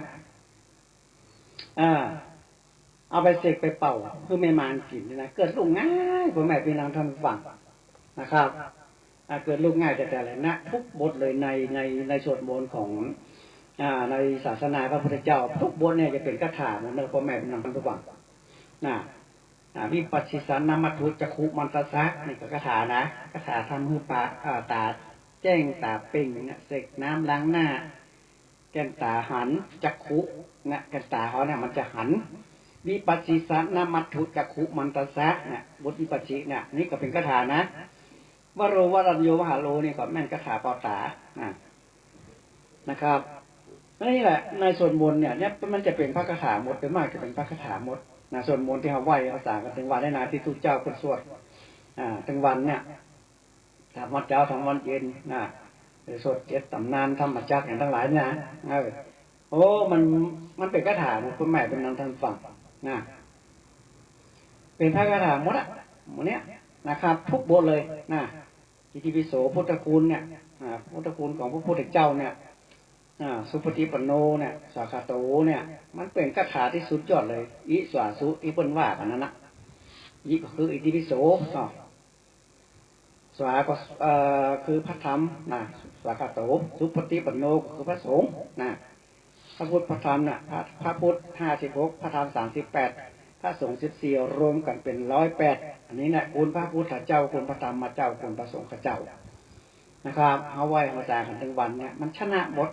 เอาไปเสกไปเป่าเพื่อไม่มานกินนะเกิดลูกง่ายพ่อแม่พี่น้องท่านฟังนะครับเกิดลูกง่ายแต่ละนะทุกบทเลยในสวดมนต์ของในศาสนาพระพุทธเจ้าทุกบทเนี่ยจะเป็นคาถานะพ่อแม่พี่น้องท่านฟังวิปัสสิสานามัตถุจักขุมันตสะนี่ก็คาถานะคาถาทำให้ตาแจ้งตาเป่งเนี่ยเสกน้ำล้างหน้าแก้มตาหันจักขุเนี่ยแก้มตาเขาเนี่ยมันจะหันวิปัสสิสานามัตถุจักขุมันตสะเนี่ยบทวิปัสสิเนี่ยนี่ก็เป็นคาถานะวโรวรัญโยมหาโลนี่ก็แม่นคาถาปอตานะครับนี่แหละในส่วนมนต์เนี่ยมันจะเป็นพระคาถาหมดโดยมากจะเป็นพระคาถาหมดส่วนมนต์ที่เขาไหว้เขาสร้างกันถึงวันได้นาที่ทุกเจ้าคนสวดถึงวันเนี่ยทำวันเช้าทำวันเย็นสวด7 ตำนานธรรมจักรอย่างทั้งหลายนะโอ้มันเป็นคาถาคุณแม่เป็นนางท่านฟังเป็นพระคาถาหมดหมดเนี้ยนะครับทุกบทเลยอิติปิโสพุทธคุณเนี่ยพุทธคุณของพระพุทธเจ้าเนี่ยสุปฏิปันโนเนี่ยสาคาโตเนี่ยมันเป็นคาถาที่สุดยอดเลยอิสวาสุอิปันว่ากันนั้นนะอิก็คืออิติปิโสสวาก็คือพระธรรมสาคาโตสุปฏิปันโนก็คือพระสงฆ์พระพุทธพระธรรมพระพุทธ56พระธรรม38พระสงฆ์14รวมกันเป็น108อันนี้นะคุณพระพุทธเจ้าคุณพระธรรมเจ้าคุณพระสงฆ์เจ้านะครับเอาไว้มาจากันถึงวันเนี่ยมันชนะหมด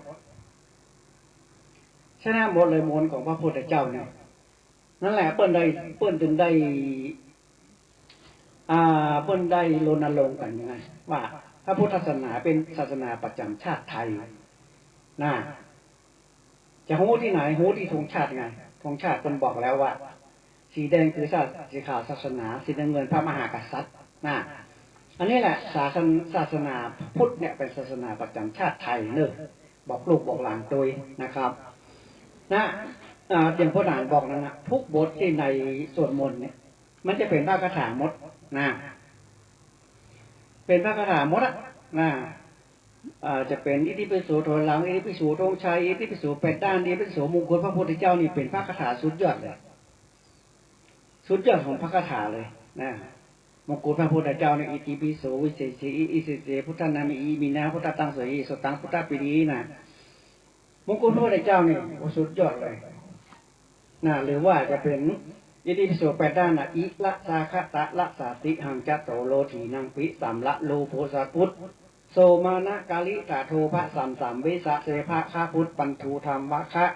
เลยมนต์ของพระพุทธเจ้าเนี่ยนั่นแหละเปิ้นถึงได้เปิ้นได้รณรงค์กันยังไงว่าพระพุทธศาสนาเป็นศาสนาประจำชาติไทยจะหูที่ไหนหูที่ธงชาติไงธงชาติเปิ้นบอกแล้วว่าสีแดงคือสีขาวศาสนาสีน้ำเงินพระมหากษัตริย์อันนี้แหละศาสนาพุทธเนี่ยเป็นศาสนาประจำชาติไทยเนอะบอกลูกบอกหลานโดยนะครับอย่างพ่อหลานบอกนั่นนะทุกบทที่ในสวดมนต์เนี่ยมันจะเป็นพระคาถาหมด เป็นพระคาถาหมดอ่ะนะจะเป็นอิติปิโสถอยหลังอิติปิโสธงชัยอิติปิโส8 ด้านอิติปิโสมงคลพระพุทธเจ้านี่เป็นพระคาถาสุดยอดเลยสุดยอดของพระคาถาเลยนะมงกุฎพระพุทธเจ้าในอิติปิโสวิเศษสีอิสิเสพุทธนามิอีมีนาพุทธตังสวยสตังพุทธปิรีนะมงกุฎพระพุทธเจ้านี่สุดยอดเลยนะหรือว่าจะเป็นอิติปิโส8 ด้านนะอิละสาคตะละสาติหังจัตโตโลถีนังปิสัมละโลโภสัพุทธโสมานะกาลิตาโทภะสัมสัมวิสะเสภะคาพุทธปันทูธรรมวะคะ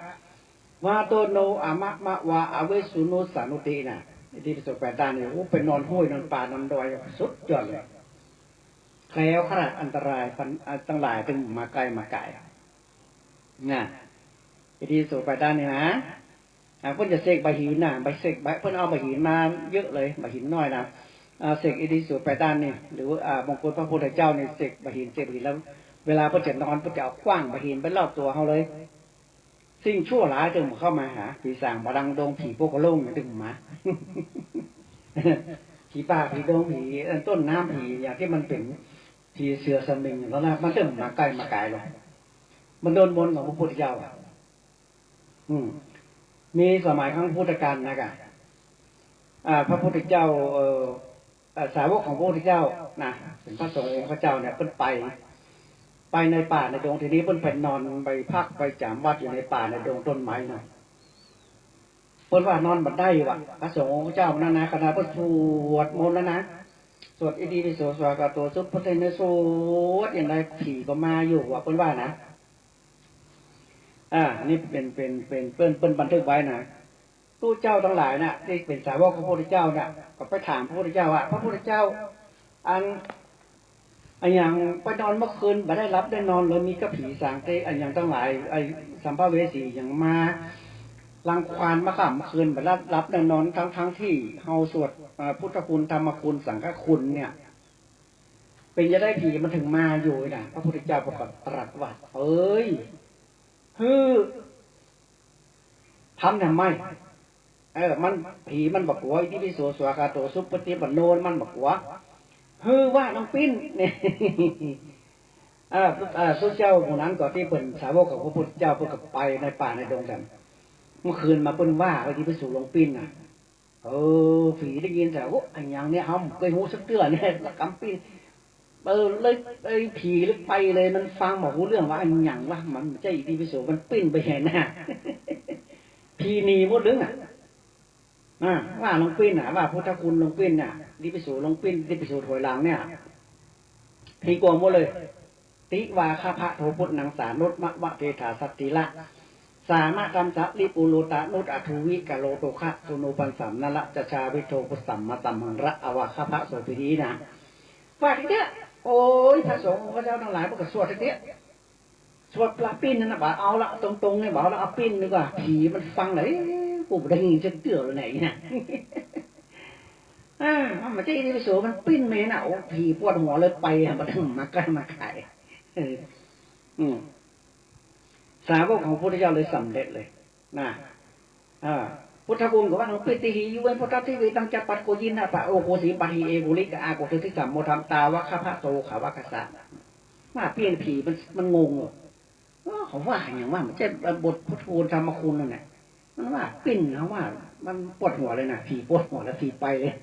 วาโตโนอามะมะวาอเวสุนุสานุตินะอิติปิโส8 ด้านเนี่ยเป็นนอนห้วยนอนป่านอนดอยสุดยอดเลยแคล้วขนาดอันตรายตั้งหลายถึงมาไกลมาไกลน่ะอิติปิโส8 ด้านนี่นะเพิ่นจะเสกใบหินน่ะใบเสกใบเพิ่นเอาใบหินมาเยอะเลยใบหินน้อยนะเสกอิติปิโส8 ด้านนี่หรือว่ามงคลพระพุทธเจ้านี่เสกใบหินแล้วเวลาเพิ่นจะนอนเพิ่นจะเอาขว้างใบหินไปรอบตัวเฮาเลยสิ่งชั่วร้ายจึงเข้ามาหาผีสางบดังดงผีพวกกระโลงจึงมาผีป่าผีดงผีต้นน้ำผีอย่างที่มันเป็นผีเสือสมิงแล้วนะมันเริ่มมาใกล้มาไกลเลยมันโดนมนต์ของพระพุทธเจ้ามีสมัยครั้งพุทธกาลนะกะพระพุทธเจ้าสาวกของพระพุทธเจ้านะเป็นพระสงฆ์องค์พระเจ้าเนี่ยเพิ่นไปในป่าในดงทีนี้เพิ่นไปนอนไปพักไปจำวัดอยู่ในป่าในดงต้นไม้หน่อยเพิ่นว่านอนบัดได้ว่ะพระสงฆ์องค์พระเจ้านั่นนะขณะเพิ่นสวดมนต์แล้วนะสวดอิติปิโสสวากาโตสุปเทเนโสอย่างไรผีก็มาอยู่ว่ะเพิ่นว่านะนี่เป็นเปิ้นบันทึกไว้นะตู้เจ้าทั้งหลายน่ะที่เป็นสาวกของพระพุทธเจ้าน่ะก็ไปถามพระพุทธเจ้าว่าพระพุทธเจ้าอันอย่างไปนอนเมื่อคืนไม่ได้รับได้นอนเลยมีกระผีสางเตะอย่างทั้งหลายสัมภเวสีอย่างมาลังควานมาข่ำคืนไม่ได้รับได้นอนทั้งที่เฮาสวดพุทธคุณธรรมคุณสังฆคุณเนี่ยเป็นจะได้ผีมันถึงมาอยู่นะพระพุทธเจ้าประกาศตรัสว่าเอ้ยทำทำไมมันผีมันบอกว่าอิติปิโสสวากาโตสุปฏิปันโนมันบอกว่าว่าน้องปิ้นเนี่ยสุเจ้าผู้นั้นก็ที่เป็นสาวกของพระพุทธเจ้าเพิ่งไปในป่าในดงกันเมื่อคืนมาเพิ่นว่าไปที่ไปสู่หลวงปิ้นน่ะผีได้ยินแต่ว่าอันอย่างเนี้ยเขาเคยหูสักเตือนเนี่ยกำปิ้นเลยผีเลยไปเลยมันฟังบอกรู้เรื่องว่าอันอย่างว่ามันใจที่ไปสู่มันปิ้นไปเห็นน่ะผีหนีหมดเลยว่าหลวงปิ้นน่ะว่าพุทธคุณหลวงปิ้นน่ะที่ไปสู่หลวงปิ้นที่ไปสู่ถอยหลังเนี่ยผีกลัวหมดเลยติวาคาพระโทพุทธนังสานุตมะวะเทถาสัตติละสามะกัมจะลิปูโลตานุตอทูวิกะโลโตคะสุโนปันสัมนละจะชาวิโทปุสัมมาตัมหังระอวะคาพระโสภิรีนะว่าทีเนี้ยโอ้ยพระสงฆ์พระเจ้าทั้งหลายพวกสวดทีเนี้ยสวดปลาปิ้นนั่นนะบ่าเอาละตรงๆเนี่ยบ่าแล้วเอาปิ้นดีกว่าผีมันฟังไหนกูได้ยินจะเตือนเลยไหนเนี่ยมันจะที่ไปสู่มันปิ้นเมน่ะโอ้ผีปวดหัวเลยไปมาถึงมาใกล้มาไกลสาวกของพระพุทธเจ้าเลยสำเร็จเลยนะพุทธคุณก็ว่าปิติหิยุเวนพุทธทิวิตังจัปปัตโกยินะปะโอโกสีปะหิเอกุลิกะอาโกเทติสัมโมทัมตาวะคาพะโตขาวะกษัตริย์ว่าเปลี่ยนผีมันงงเขาว่าอย่างว่ามันจะบทพุทธคุณธรรมคุณนั่นแหละมันว่าปิ้นเขาว่ามันปวดหัวเลยนะผีปวดหัวแล้วผีไปเลย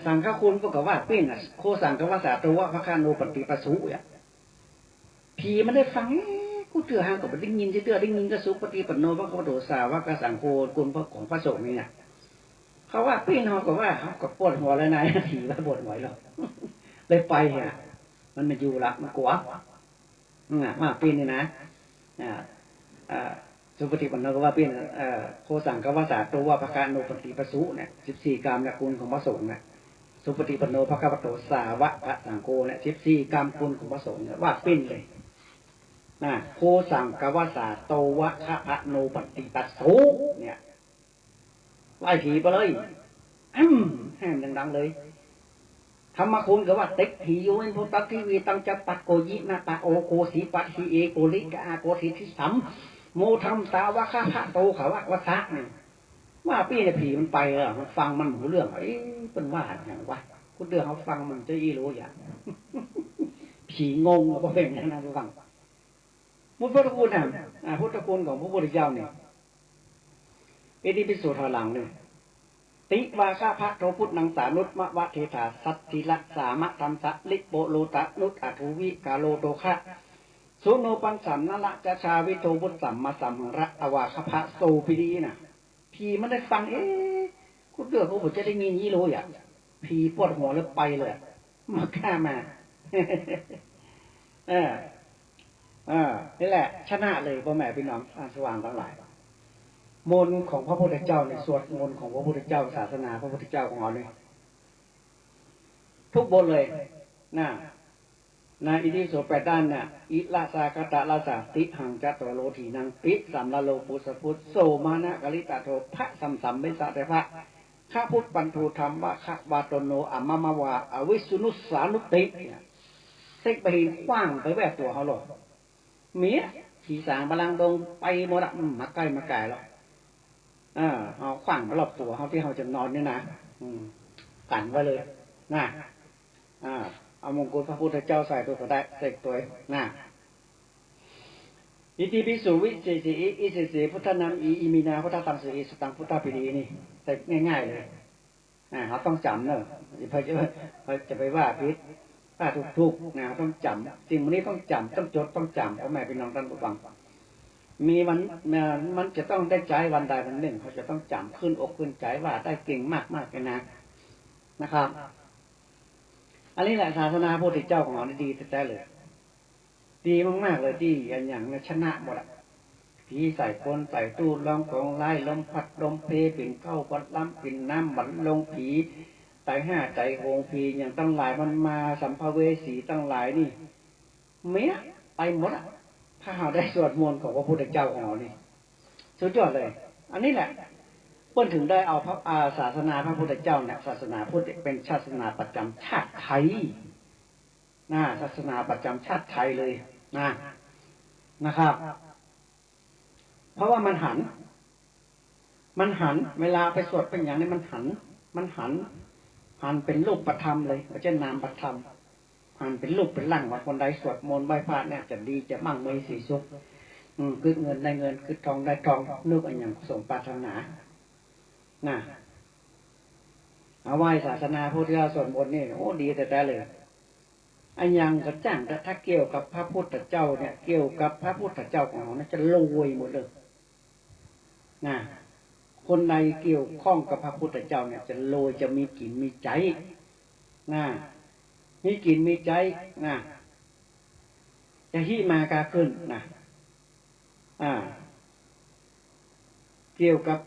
สังฆคุณก็ว่าปิ้นโคสังฆวาสาตัวพระคาโนปฏิปสุผีมันได้ฟังกูเตือห่างกับได้ยินเตือได้ยินก็สุปฏิปโนพระโคโดสาวกสังโฆคุณพระของพระสงฆ์นี่เขาว่าปิ้นเขาก็ว่าเขาก็ปวดหัวแล้วนายผีว่าปวดหัวแล้วเลยไปมันมาอยู่ละมันกลัวว่าปิ้นนี่นะสุปฏิปันโนก็ว่าปิ้นโคสังฆวาสาตัวพระคาโนปฏิปสุเนี่ย14 กรรมและคุณของพระสงฆ์เนี่ยสุปฏิปันโนพระคัมภีร์สาวกพระสังโฆเนี่ย14 กรรมคุณของพระสงฆ์เนี่ยว่าปิ้นเลยโคสังฆวาสาโตวะคะพะโนปฏิปัสสุเนี่ยไล่ผีไปเลยแห่ดังๆเลยธรรมคุณก็ว่าติหิโยนพุทธทิวีตังจัปปัตโกยินะปะโอโกสีปัตหิเอโกลิกะอาโกสิทิสัมโมทัมตาวะคะพะโตขาวะวะทะเนี่ยว่าพี่เนี่ยผีมันไปมันฟังมันหูเรื่องเป็นว่าอย่างวะ คุณเดือเขาฟังมันจะอีรู้อย่างผีงงก็เป็นอย่างนั้นฟังพุทธคุณน่ะพุทธคุณของพระพุทธเจ้าเนี่ยอิติปิโสถอยหลังเนี่ยติวาคาพระโทพุทธนังสานุตมะวะเทถาสัตติละสามะธรรมสะลิโปโลตะนุตอัทุวิกาโลโตคะสุโนปันสัมนละจะชาวิโตพุทธสัมมาสัมหังระอวาคพระโสปิดีน่ะพีมันได้ฟังคุณเดือเขาบอกจะได้ยินยี่รู้อย่างพีปวดหัวแล้วไปเลยมาฆ่ามานี่แหละชนะเลยพ่อแม่พี่น้องสว่างทั้งหลายมนต์ของพระพุทธเจ้าในสวดมนต์ของพระพุทธเจ้าศาสนาพระพุทธเจ้าของเราเนี่ยทุกบทเลยนะอิติโสแปดด้านเนี่ยอิลาสากตะลาสาติหังจัตโตโลถีนังปิสัมละโลปุสพุทโสมานะกลิตาโทพระสัมสัมเบสะเทพะข้าพุทธปันทูธรรมวะขะวาตโนอัมมามาวาอวิสุนุสานุติเซ็กไปขว้างไปแวบตัวเขาหรอกเมียขี่สางบาลังดงไปหมดมาใกล้มาไกลหรอกเอาขว้างรอบตัวเขาที่เขาจะนอนนี่นะกันไว้เลยนะเอามงกุฎพระพุทธเจ้าใส่ตัวก็ได้เสกตัวนะอิติปิสุวิเศษอิเศษพุทธนามอิมินาพุทธตังสีสตังพุทธปิดีนี่เสกง่ายๆเลยเขาต้องจำเนอะจะไปว่าพิษถ้าถูกๆนะต้องจำสิ่งนี้ต้องจำต้องจดต้องจำพ่อแม่พี่น้องท่านผู้ฟังมีมันจะต้องได้ใจวันใดวันหนึ่งเขาจะต้องจำขึ้นอกขึ้นใจว่าได้เก่งมากๆเลยนะครับอันนี้แหละศาสนาพระพุทธเจ้าของเราดีแท้ๆเลยดีมากๆเลยดีอย่างชนะหมดผีใส่คนใส่ตู้ลองของไล่ลมพัดลมเพปิ่นเข้าปัดล้ำปิ่นน้ำบันลงผีไตห้าใจโหงผีอย่างตั้งหลายมันมาสัมภเวสีตั้งหลายนี่เมียไปหมดถ้าเราได้สวดมนต์ของพระพุทธเจ้าของเรานี่สุดยอดเลยอันนี้แหละเพื่อนถึงได้เอาพระศาสนาพระพุทธเจ้าเนี่ยศาสนาพุทธเป็นศาสนาประจำชาติไทยศาสนาประจำชาติไทยเลยนะครับเพราะว่ามันหันเวลาไปสวดเป็นอย่างนี้มันหันเป็นรูปประธรรมเลยไม่ใช่นามประธรรมหันเป็นรูปเป็นร่างว่าคนใดสวดมนต์ไหว้พระเนี่ยจะดีจะมั่งมีสีสุขคือเงินได้เงินคือทองได้ทองนึกอันอย่างสมปรารถนาเอาไหว้ศาสนาพุทธเจ้าสวดมนต์นี่โอ้ดีแต่เลยอันยังกระจ่างถ้าเกี่ยวกับพระพุทธเจ้าเนี่ยเกี่ยวกับพระพุทธเจ้าของเราเนี่ยจะรวยหมดเลยคนใดเกี่ยวข้องกับพระพุทธเจ้าเนี่ยจะรวยจะมีกินมีใจมีกินมีใจจะหิมากาขึ้นเกี่ยวกับ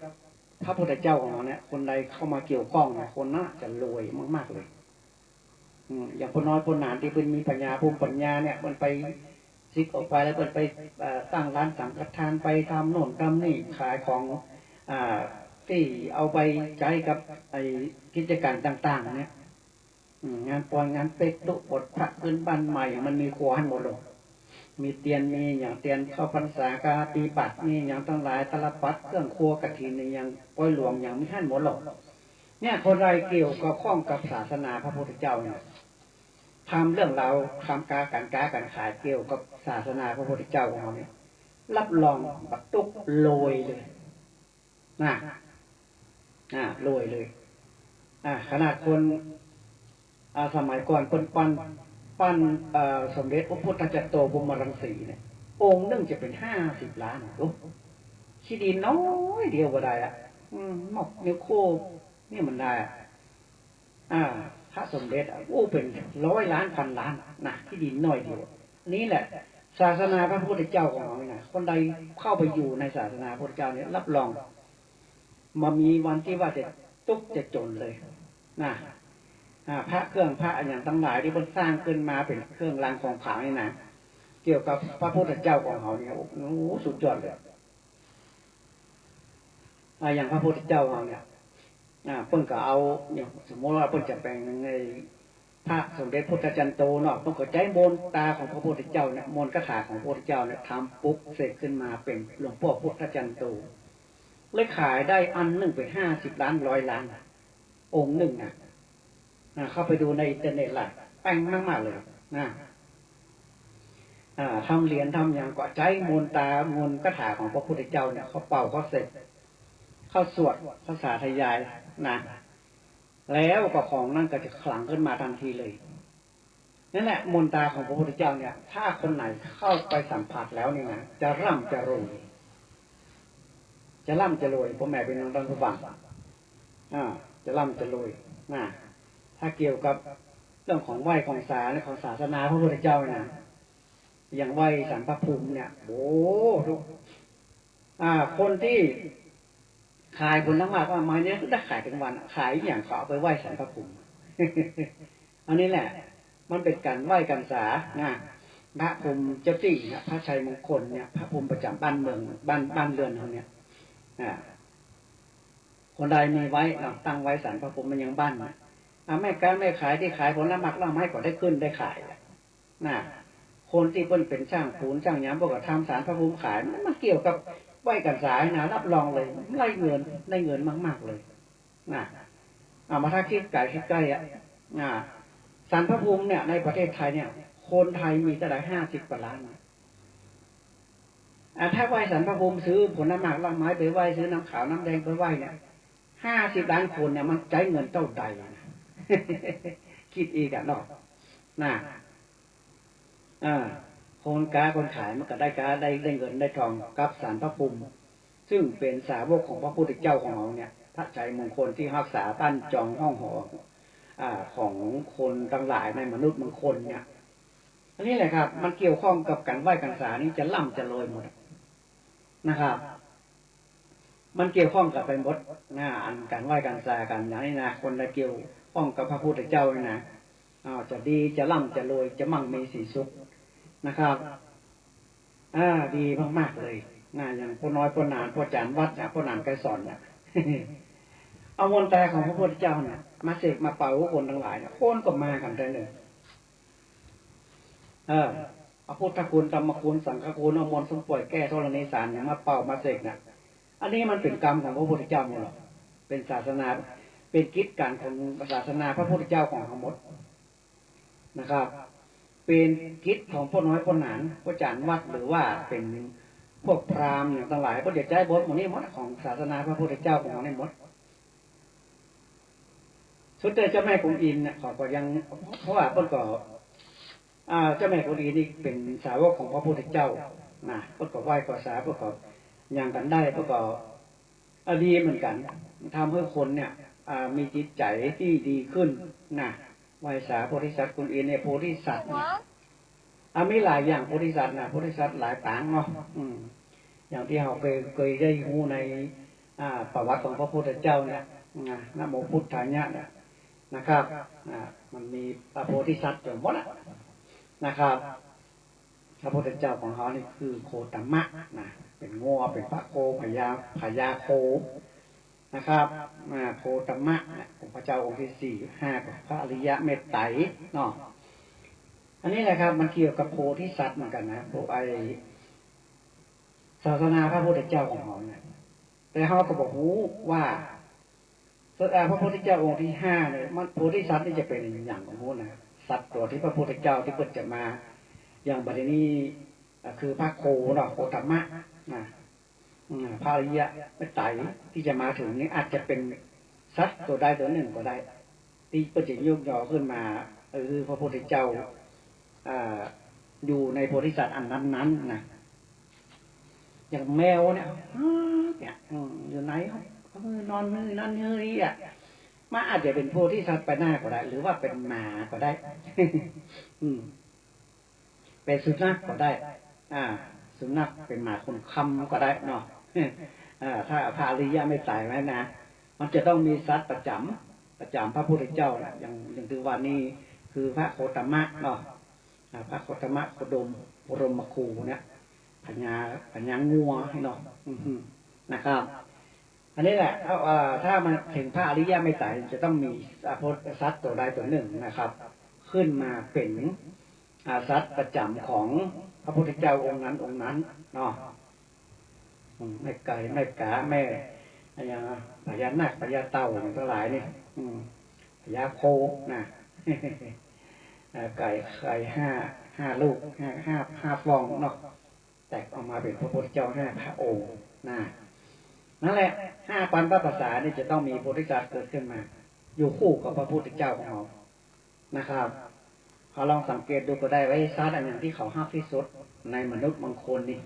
พระพุทธเจ้าของเราเนี่ยคนใดเข้ามาเกี่ยวข้องเนี่ยคนน่าจะรวยมากๆเลยอย่างคนน้อยคนหนานที่เป็นมีปัญญาภูมิปัญญาเนี่ยมันไปซิกออกไปแล้วมันไปตั้งร้านสังฆทานไปทำโน่นทำนี่ขายของที่เอาไปใช้กับไอ้กิจการต่างๆเนี่ยงานปอนงานเป็ดตุบทพระพื้นบ้านใหม่มันมีครัวให้หมดเลยมีเตียนมีอย่างเตียนเข้าพรรษากาตีปัดมีอย่างทั้งหลายตลปัดเครื่องครัวกฐินอย่างป้อยหลวงอย่างมีให้หมดหรอกเนี่ยคนใดเกี่ยวกับข้องกับศาสนาพระพุทธเจ้าเนี่ยทำเรื่องราวทำการขายเกี่ยวกับศาสนาพระพุทธเจ้าของเราเนี่ยรับรองบักตุกโรยเลยโรยเลยขนาดคนสมัยก่อนคนปั้นสมเด็จพระพุทธจารย์โตบรมรังสีเนี่ยองค์นึงจะเป็น50 ล้านขี้ดินน้อยเดียวก็ได้หมอกนิ้วโค้งนี่มันได้พระสมเด็จเป็น100 ล้านพันล้านที่ดินน้อยเดียวนี่แหละศาสนาพระพุทธเจ้าของเราเนี่ยคนใดเข้าไปอยู่ในศาสนาพระพุทธเจ้าเนี่ยรับรองมามีวันที่ว่าจะตุกจะจนเลยพระเครื่องพระอย่างทั้งหลายที่มันสร้างขึ้นมาเป็นเครื่องรางของขลังนี่นะเกี่ยวกับพระพุทธเจ้าของเราเนี่ยโอ้สุดยอดเลยอย่างพระพุทธเจ้าของเราเนี่ยเพิ่งก็เอาอย่างสมมติว่าเพิ่งจะแปลงในพระสมเด็จพุทธจารย์โตเนาะเพิ่งก็ใจมนตาของพระพุทธเจ้าเนี่ยมนต์คาถาของพระพุทธเจ้าเนี่ยทำปุ๊บเสกขึ้นมาเป็นหลวงพ่อพุทธจารย์โตเลยขายได้อันหนึ่งเป็น50 ล้าน100 ล้านองค์หนึ่ง เข้าไปดูในอินเทอร์เน็ตล่ะแป้งมากๆเลยนะทำเหรียญทำอย่างก็ใจมนตามนคาถาของพระพุทธเจ้าเนี่ยเขาเป่าเขาเสร็จเขาสวดภาษาทยายนะแล้วก็ของนั่นก็จะขลังขึ้นมาทันทีเลยนั่นแหละมนตาของพระพุทธเจ้าเนี่ยถ้าคนไหนเข้าไปสัมผัสแล้วนี่นะจะร่ำจะรวยจะร่ำจะรวยพ่อแม่เป็นน้องต้นผู้ฟังจะร่ำจะรวยนะถ้าเกี่ยวกับเรื่องของไหว้ของของศาสนาพระพุทธเจ้านะอย่างไหว้สารพระภูมิเนี่ยโอ้ทุกคนที่ขายผลไม้ว่าไม้นี้ก็ได้ขายเป็นวันขายอย่างเขาเอาไปไหว้สารพระภูมิอันนี้แหละมันเป็นการไหว้กันสาพระภูมิเจ้าจี้เนี่ยพระชัยมงคลเนี่ยพระภูมิประจำบ้านเมืองบ้านเรือนเขาเนี่ยคนใดมีไว้ตั้งไว้สารพระภูมิมันยังบ้านแม่การไม่ขายที่ขายผลไม้ก็ได้ขึ้นได้ขายคนที่เพิ่นเป็นช่างปูนช่างย้ำบอกว่าทำสารพระภูมิขายมันมาเกี่ยวกับไหว้กันสายนะรับรองเลยได้เงินมากๆเลยมาถ้าคิดใกล้สารพระภูมิเนี่ยในประเทศไทยเนี่ยคนไทยมีแต่ได้50 กว่าล้านถ้าไหว้สารพระภูมิซื้อผลไม้ไปไหว้ซื้อน้ำขาวน้ำแดงไปไหว้เนี่ย50 ล้านคนเนี่ยมันใช้เงินเท่าใดคิดอีกเนาะคนขายมันก็ได้เงินได้ทองกับสารพระภูมิซึ่งเป็นสาวกของพระพุทธเจ้าของเราเนี่ยพระชัยมงคลที่รักษาปั้นจองห้องหอของคนทั้งหลายในมนุษย์บางคนเนี่ยอันนี้แหละครับมันเกี่ยวข้องกับการไหว้กันสานี่จะล่ำจะโรยหมดนะครับมันเกี่ยวข้องกับไปหมดอันการไหว้กันสากันอย่างนี้นะคนใดเกี่ยวข้องกับพระพุทธเจ้านะจะดีจะล่ำจะโรยจะมั่งมีสีสุขนะครับดีมากๆเลยอย่างพ่อน้อยพ่อหนานพ่อจานวัดพ่อหนานไกรสอนเนี่ยเอามนตาของพระพุทธเจ้าเนี่ยมาเสกมาเป่าคนทั้งหลายเนี่ยคนก็มากันได้เลยพระพุทธคุณธรรมคุณสังฆคุณเอามนต์สมป่วยแก้ธรณีสารอย่างมาเป่ามาเสกเนี่ยอันนี้มันเป็นกรรมของพระพุทธเจ้าหมดหรอกเป็นศาสนาเป็นกิจการของศาสนาพระพุทธเจ้าของทั้งหมดนะครับเป็นกิจของพ่อน้อยพ่อหนานพ่อจานวัดหรือว่าเป็นพวกพราหมณ์อย่างทั้งหลายพระเดชใจบทหมดนี้หมดของศาสนาพระพุทธเจ้าของเราในหมดสุดท้ายเจ้าแม่กุนอิมเนี่ยเขาก็ยังเพราะว่าเพิ่นก็เจ้าแม่กุนอิมนี่เป็นสาวกของพระพุทธเจ้าเพิ่นก็ไหว้ก็สาเพิ่นก็อย่างกันได้เพิ่นก็ดีเหมือนกันทำให้คนเนี่ยมีจิตใจที่ดีขึ้นไหว้สาโพธิสัตว์กุนอิมเนี่ยโพธิสัตว์มีหลายอย่างโพธิสัตว์โพธิสัตว์หลายปางเนาะอย่างที่เราเคยได้รู้ในประวัติของพระพุทธเจ้าเนี่ยนะโมพุทธายะเนี่ยนะครับมันมีพระโพธิสัตว์อยู่หมดนะครับพระพุทธเจ้าของเขานี่คือโคตมะเป็นงัวเป็นพระโคพญาโคนะครับโคตมะของพระเจ้าองค์ที่4 5พระอริยะเมตไตรเนาะอันนี้แหละครับมันเกี่ยวกับโพธิสัตว์เหมือนกันนะพวกศาสนาพระพุทธเจ้าของเราเนี่ยแต่เขาก็บอกว่าพระพุทธเจ้าองค์ที่5เนี่ยมันโพธิสัตว์นี่จะเป็นอย่างของนู้นนะสัตว์ตัวที่พระพุทธเจ้าที่เพิ่งจะมาอย่างบัดนี้คือพระโคเนาะโคตมะพระอริยะเมตไตรที่จะมาถึงนี้อาจจะเป็นสัตว์ตัวใดตัวหนึ่งก็ได้ที่เพิ่งจะยกย่อขึ้นมาคือพระพุทธเจ้าอยู่ในโพธิสัตว์อันนั้นนะอย่างแมวเนี่ยอยู่ไหนเขานอนมือนั่นเฮ้ยมาอาจจะเป็นโพธิสัตว์ไปหน้าก็ได้หรือว่าเป็นหมาก็ได้เป็นสุนัขก็ได้สุนัขเป็นหมาคนคำก็ได้เนาะถ้าพระอริยะไม่ตายไว้นะมันจะต้องมีสัตว์ประจำพระพุทธเจ้านะอย่างถือว่านี่คือพระโคตมะเนาะพระโคตมะโคดมบรมครูเนี่ยพญางัวให้เนาะนะครับอันนี้แหละถ้ามันถึงพระอริยะไม่ตายจะต้องมีสัตว์ตัวใดตัวหนึ่งนะครับขึ้นมาเป็นสัตว์ประจำของพระพุทธเจ้าองค์นั้นเนาะแม่ไก่แม่กาแม่อย่างพญานาคพญาเต่าทั้งหลายนี่พ ยาโคนะไก่ไข่ห้าลูกห้าฟองเนาะแตกออกมาเป็นพระพุทธเจ้า5 พระองค์นะนั่นแหละ5 ปันพระภาษานี่จะต้องมีโพธิสัตว์เกิดขึ้นมาอยู่คู่กับพระพุทธเจ้าของเรานะครับเขาลองสังเกตดูก็ได้ว่าสัตว์อันอย่างที่เขาห้ามที่สุดในมนุษย์บางคนนี่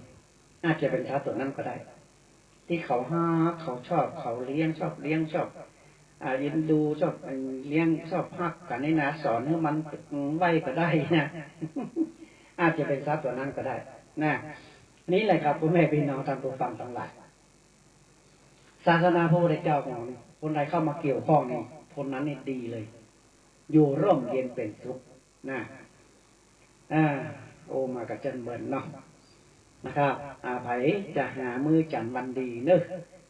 อาจจะเป็นสัตว์ตัวนั้นก็ได้ที่เขาห้าเขาชอบเขาเลี้ยงชอบยินดูชอบเลี้ยงชอบพักกันในนาสอนให้มันไหวก็ได้นะอาจจะเป็นสัตว์ตัวนั้นก็ได้นะนี่แหละครับพ่อแม่พี่น้องท่านผู้ฟังทั้งหลายศาสนาพระพุทธเจ้าของเราคนใดเข้ามาเกี่ยวข้องนี่คนนั้นนี่ดีเลยอยู่ร่มเย็นเป็นสุขนะโอมากระจันเบิร์นเนาะนะครับไผจะหามือจันวันดีเนอะ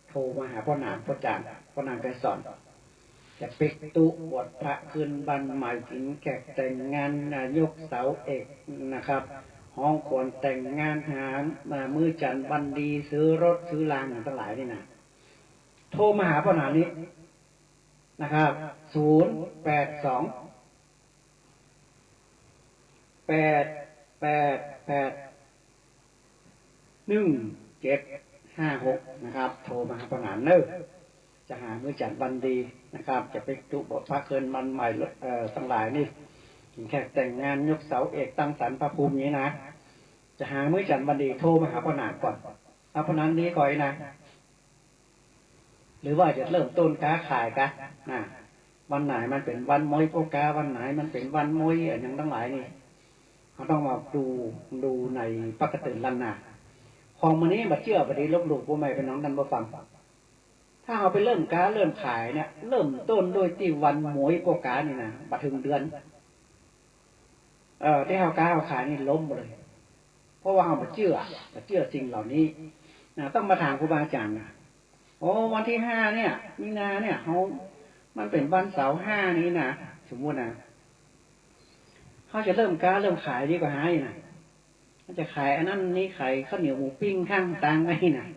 โทรมาหาพ่อนางพ่อจานพ่อนางไกรสอนจะปิกตุบทพระคืนบันใหม่กินแขกแต่งงานนายกเสาเอกนะครับห้องควรแต่งงานหามือจันวันดีซื้อรถซื้อรางทั้งหลายนี่นะโทรมาหาพ่อนางนี้นะครับ082 8881756นะครับโทรมาหาพ่อนางเนอะจะหามือจันวันดีนะครับจะไปตุบทพระคืนมันใหม่ทั้งหลายนี่กินแขกแต่งงานยกเสาเอกตั้งศาลพระภูมินี้นะจะหามื้อจันทร์วันดีโทรมาหาพ่อนางก่อนเอาพ่อนั้นนี้ก่อนนะหรือว่าจะเริ่มต้นค้าขายกันนะวันไหนมันเป็นวันมวยโปกาวันไหนมันเป็นวันมวยอย่างทั้งหลายนี่เขาต้องมาดูในปกติลันนาของมันนี้มาเชื่อปฏิลบหลู่ผู้ใหม่เป็นน้องดันบ่ฟังถ้าเอาไปเริ่มค้าเริ่มขายเนี่ยเริ่มต้นด้วยที่วันมวยโปกานี่นะบัดถึงเดือนที่เขาค้าเขาขายนี่ล้มหมดเลยเพราะว่าเขามาเชื่อสิ่งเหล่านี้นะต้องมาถามครูบาอาจารย์นะโอ้วันที่5เนี่ยมีนาเนี่ยมันเป็นวันเสาร์5นี้นะสมมตินะเขาจะเริ่มค้าเริ่มขายดีกว่าให้นะเขาจะขายอันนั้นนี้ขายข้าวเหนียวหมูปิ้งข้างต่างไงนะ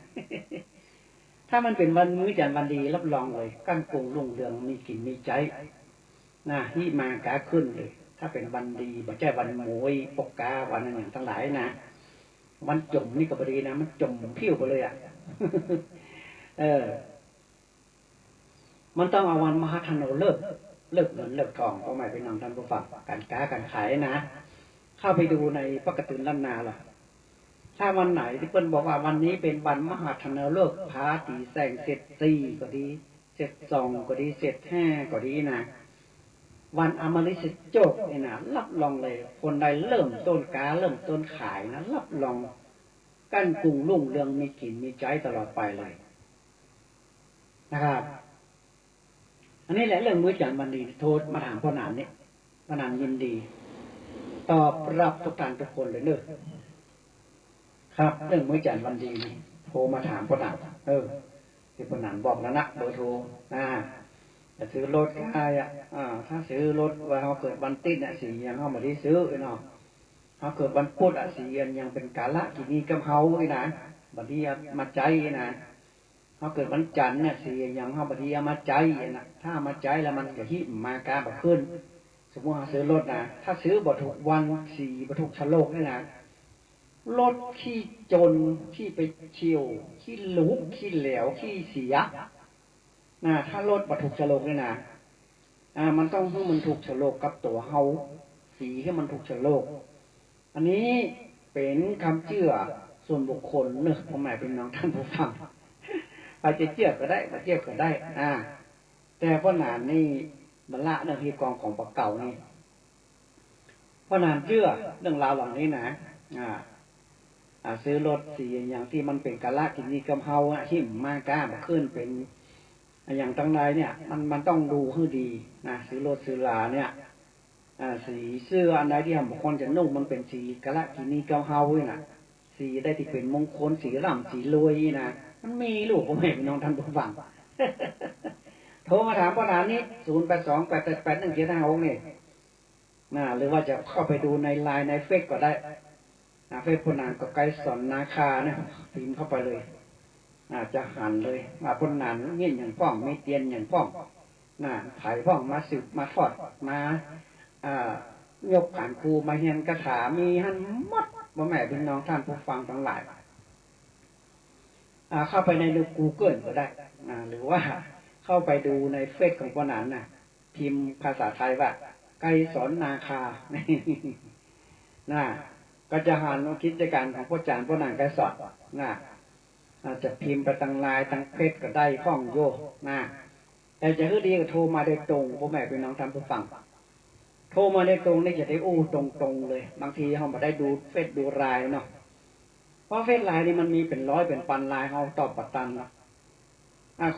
ถ้ามันเป็นวันมื้อจันทร์วันดีรับรองเลยกั้งกงรุ่งเรืองมีกินมีใจนะที่มากาขึ้นเลยถ้าเป็นวันดีบ่ใช่วันมวยปกกาวันอะไรอย่างทั้งหลายนะวันจมนี่ก็พอดีนะมันจมพิ้วไปเลยมันต้องเอาวันมหาธนูเลิกเงินเลิกทองเอาใหม่เป็นนางท่านผู้ฟังการค้าการขายนะเข้าไปดูในปกติล้านนาล่ะถ้าวันไหนที่เพิ่นบอกว่าวันนี้เป็นวันมหาธนูเลิกพาตีแสงเสร็จ4ก็ดีเสร็จ2ก็ดีเสร็จ5ก็ดีนะวันอมฤตโจกนี่นะรับรองเลยคนใดเริ่มต้นค้าเริ่มต้นขายนะรับรองกั้นกุ้งรุ่งเรืองมีกินมีใจตลอดไปเลยนะครับอันนี้แหละเรื่องมื้อจันทร์วันดีโทรมาถามพ่อนานนี่พ่อนานยินดีตอบรับทุกท่านทุกคนเลยเนอะครับเรื่องมื้อจันทร์วันดีนี่โทรมาถามพ่อนานที่พ่อนานบอกแล้วนะเบอร์โทรจะซื้อรถได้ถ้าซื้อรถว่าเขาเกิดวันติดสียังเขาไม่ได้ซื้อเนาะเขาเกิดวันพุธสียังเป็นกาละกินีกับเขานะบัดนี้มาใจนะเขาเกิดวันจันทร์เนี่ยสียังเขาบัดนี้มาใจนะถ้ามาใจแล้วมันจะหิมากาแบบขึ้นสมมติเขาซื้อรถนะถ้าซื้อบ่ถูกวันสีบ่ถูกชะโลกนี่นะรถขี้จนขี้ไปเชี่ยวขี้ลุกขี้เหลวขี้เสียถ้ารถบ่ถูกฉลกนี่นะมันต้องให้มันถูกฉลกกับตัวเฮาสีให้มันถูกฉลกอันนี้เป็นคำเชื่อส่วนบุคคลเนอะพ่อแม่เป็นน้องท่านผู้ฟังไปจะเชื่อก็ได้มาเชื่อก็ได้แต่พ่อนานนี่บรรละเรื่องที่กองของปะเก่านี่พ่อนานเชื่อเรื่องราวเหล่านี้นะซื้อรถสีอย่างที่มันเป็นกะละกินนี่กำเฮาหิมมากล้ามาขึ้นเป็นอย่างทั้งหลายเนี่ยมันต้องดูให้ดีนะซื้อรถซื้อลาเนี่ยสีเสื้ออันใดที่บางคนจะนุ่งมันเป็นสีกะละกินีเกาเฮาเนี่ยนะสีได้ที่เป็นมงคลสีร่ำสีรวยนะมันมีลูกผมเห็นน้องท่านผู้ฟังโทรมาถามพ่อหลานนี้0828881756นี่หรือว่าจะเข้าไปดูในไลน์ในเฟซก็ได้เฟซพ่อหลานก็ไกลสอนนาคาเนี่ยพิมพ์เข้าไปเลยจะหันเลยพ่อหลานเงี้ยอย่างป้องไม่เตียนอย่างป้อง น่ะไผ่พ่องมาสืบมาทอดมาอ่ายกขานครูมาเฮียนกระถามีหันหมดบ่แม่พี่น้องท่านผู้ฟังทั้งหลายเข้าไปในGoogleก็ได้หรือว่าเข้าไปดูในเฟซของปนานน่ะพิมพ์ภาษาไทยว่าไกรสอนนาคาน่ะก็จะหันกิจการของพ่อจารย์พ่อนางไกรสอนน่ะอาจจะพิมพ์ไปทางไลน์ทางเฟซก็ได้ข้องโยน่ะแต่จะคือดีก็โทรมาโดยตรงพ่อแม่พี่น้องท่านผู้ฟังโทรมาโดยตรงนี่จะได้อู้ตรงๆเลยบางทีเขาไม่ได้ดูเฟซดูไลน์เนาะเพราะเฟซไลน์นี่มันมีเป็นร้อยเป็นพันไลน์เขาตอบปัตตันเนาะ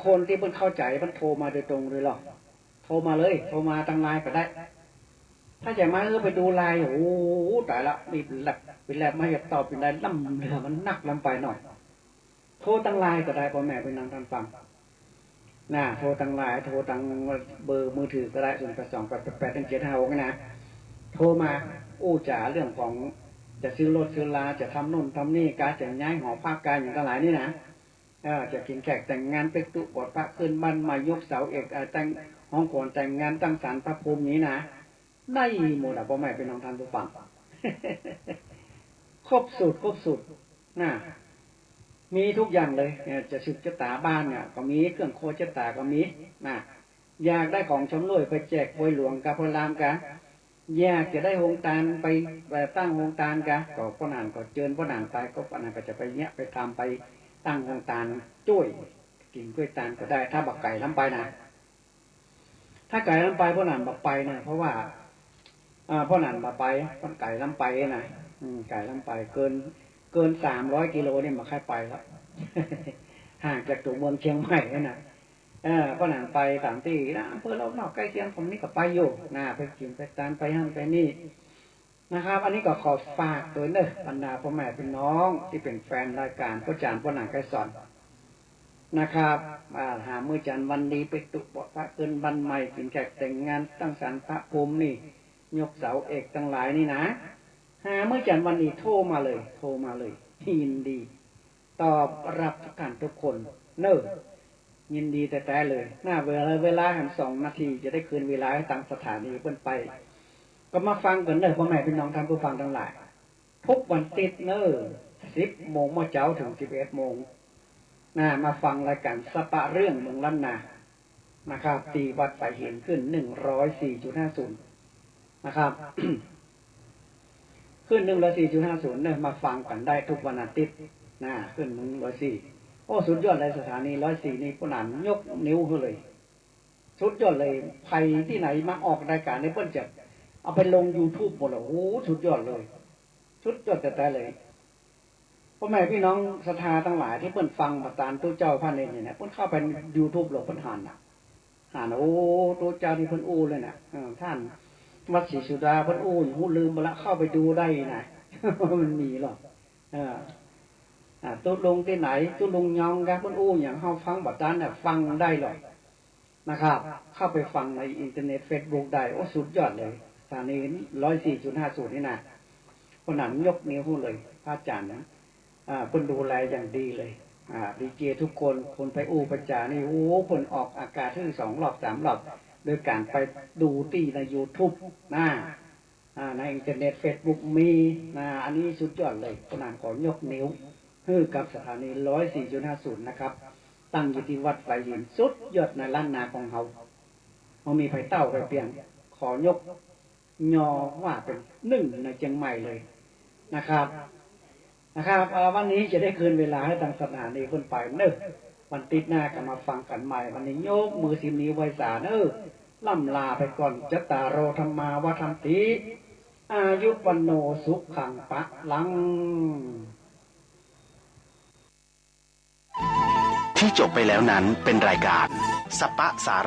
คนที่เพิ่นเข้าใจเพิ่นโทรมาโดยตรงเลยหรอโทรมาเลยโทรมาทางไลน์ก็ได้ถ้าจะมาไปดูไลน์โอ้ตายละนี่เป็นแลบมาจะตอบเป็นไลน์ล่ำเรือมันนักลำไปหน่อยโทรทางไลน์ก็ได้พ่อแม่พี่น้องท่านฟังโทรทางไลน์โทรทางเบอร์มือถือก็ได้082888756นะโทรมาอู้จ๋าเรื่องของจะซื้อรถซื้อลาจะทำนู่นทำนี่การจะย้ายหอพักการอย่างทั้งหลายนี่นะจะกินแขกแต่งงานไปตุบทพระขึ้นบ้านมายกเสาเอกแต่งห้องโขนแต่งงานตั้งศาลพระภูมินี้นะได้หมดพ่อแม่เป็นน้องท่านผู้ฟัง ครบสูตรมีทุกอย่างเลยจะสืบจะตาบ้านเนี่ยก็มีเครื่องโคจะตาก็มีอยากได้ของชำร่วยไปแจกป่วยหลวงกับพลามกะอยากจะได้โฮงตานไปตั้งโฮงตานกะก็พ่อนานก็เจิญพ่อนานไปก็พ่อนานก็จะไปเนี้ยไปทำไปตั้งโฮงตานจุ้ยกินกล้วยตานก็ได้ถ้าบักไก่ล้ำไปนะถ้าไก่ล้ำไปพ่อนานบักไปนะเพราะว่าพ่อนานบักไปพ่อนไก่ล้ำไปนะไก่ล้ำไปเกิน300 กิโลเนี่ยมาค่ายไปแล้ว ห่างจากตัวเมืองเชียงใหม่นะพ่อนานไปตามที่นะเพื่อเรานอกใกล้เคียงผมนี่ก็ไปอยู่ไปกินไปตานไปหั่นไปนี่นะครับอันนี้ก็ขอฝากตัวเนอะบรรดาพ่อแม่พี่น้องที่เป็นแฟนรายการพ่อจารย์พ่อนางไกรสอนนะครับหามื้อจันทร์วันดีไปตุบพระเกินวันใหม่กินแขกแต่งงานตั้งศาลพระภูมินี่ยกเสาเอกทั้งหลายนี่นะหามื้อจันทร์วันนี้โทรมาเลยยินดีตอบรับทุกท่านทุกคนเนอะยินดีแต่เลยเวลาหัน2 นาทีจะได้คืนเวลาให้ตามสถานีเพิ่นไปก็มาฟังกันเนอะพ่อแม่พี่น้องท่านผู้ฟังทั้งหลายทุกวันติดเนอะ10 โมงมื้อเช้าถึง11 โมงมาฟังรายการสปะเรื่องเมืองล้านนานะครับตีวัดไฟเห็นขึ้น 104.50 นะครับ ขึ้น 104.50 เนี่ยมาฟังกันได้ทุกวันอาทิตย์ขึ้น 104โอ้สุดยอดเลยสถานี104นี่ผู้นำยกนิ้วขึ้นเลยสุดยอดเลยใครที่ไหนมาออกรายการในเพิ่นจะเอาไปลง YouTube หมดเลยโอ้สุดยอดเลยสุดยอดแต่เลยพ่อแม่พี่น้องศรัทธาทั้งหลายที่เพิ่นฟังประธานตู้เจ้าพระเนรเนี่ยเพิ่นเข้าไป YouTube หลบเพิ่นหันโอ้ตู้เจ้าที่เพิ่นอู้เลยท่านวัดศรีสุดาเพิ่นอู้หูลืมไปละเข้าไปดูได้นะมันมีหรอกตุลงที่ไหนตุลงยองกันเพิ่นอู้อย่างเฮาฟังบัดนั้นน่ะฟังได้หรอกนะครับเข้าไปฟังในอินเทอร์เน็ต Facebook ได้โอ้สุดยอดเลยสถานี 104.50 นี่นะคนนั้นยกนิ้วเลยพระอาจารย์นะเพิ่นดูแลอย่างดีเลยดีเจทุกคนไปอู้ประจานี่โอ้เพิ่นออกอากาศถึง2 รอบ 3 รอบโดยการไปดูที่ใน YouTube ในอินเทอร์เน็ต Facebook มีอันนี้สุดยอดเลยคนนั้นขอยกนิ้วคือกับสถานี 104.50 นะครับตั้งอยู่ที่วัดไฟหินสุดยอดในล้านนาของเฮามีไผเต้าไผเปียงขอยกยอว่าเป็น1ในเชียงใหม่เลยนะครับวันนี้จะได้คืนเวลาให้ทางสถานีเพิ่นไปเนอะวันติดหน้าก็มาฟังกันใหม่วันนี้ยกมือ10 นิ้วไว้สาเนอะล่ำลาไปก่อนจัตตารโอธรรมาวาทันติอายุวันโนสุขังปะลังที่จบไปแล้วนั้นเป็นรายการสปะสาระ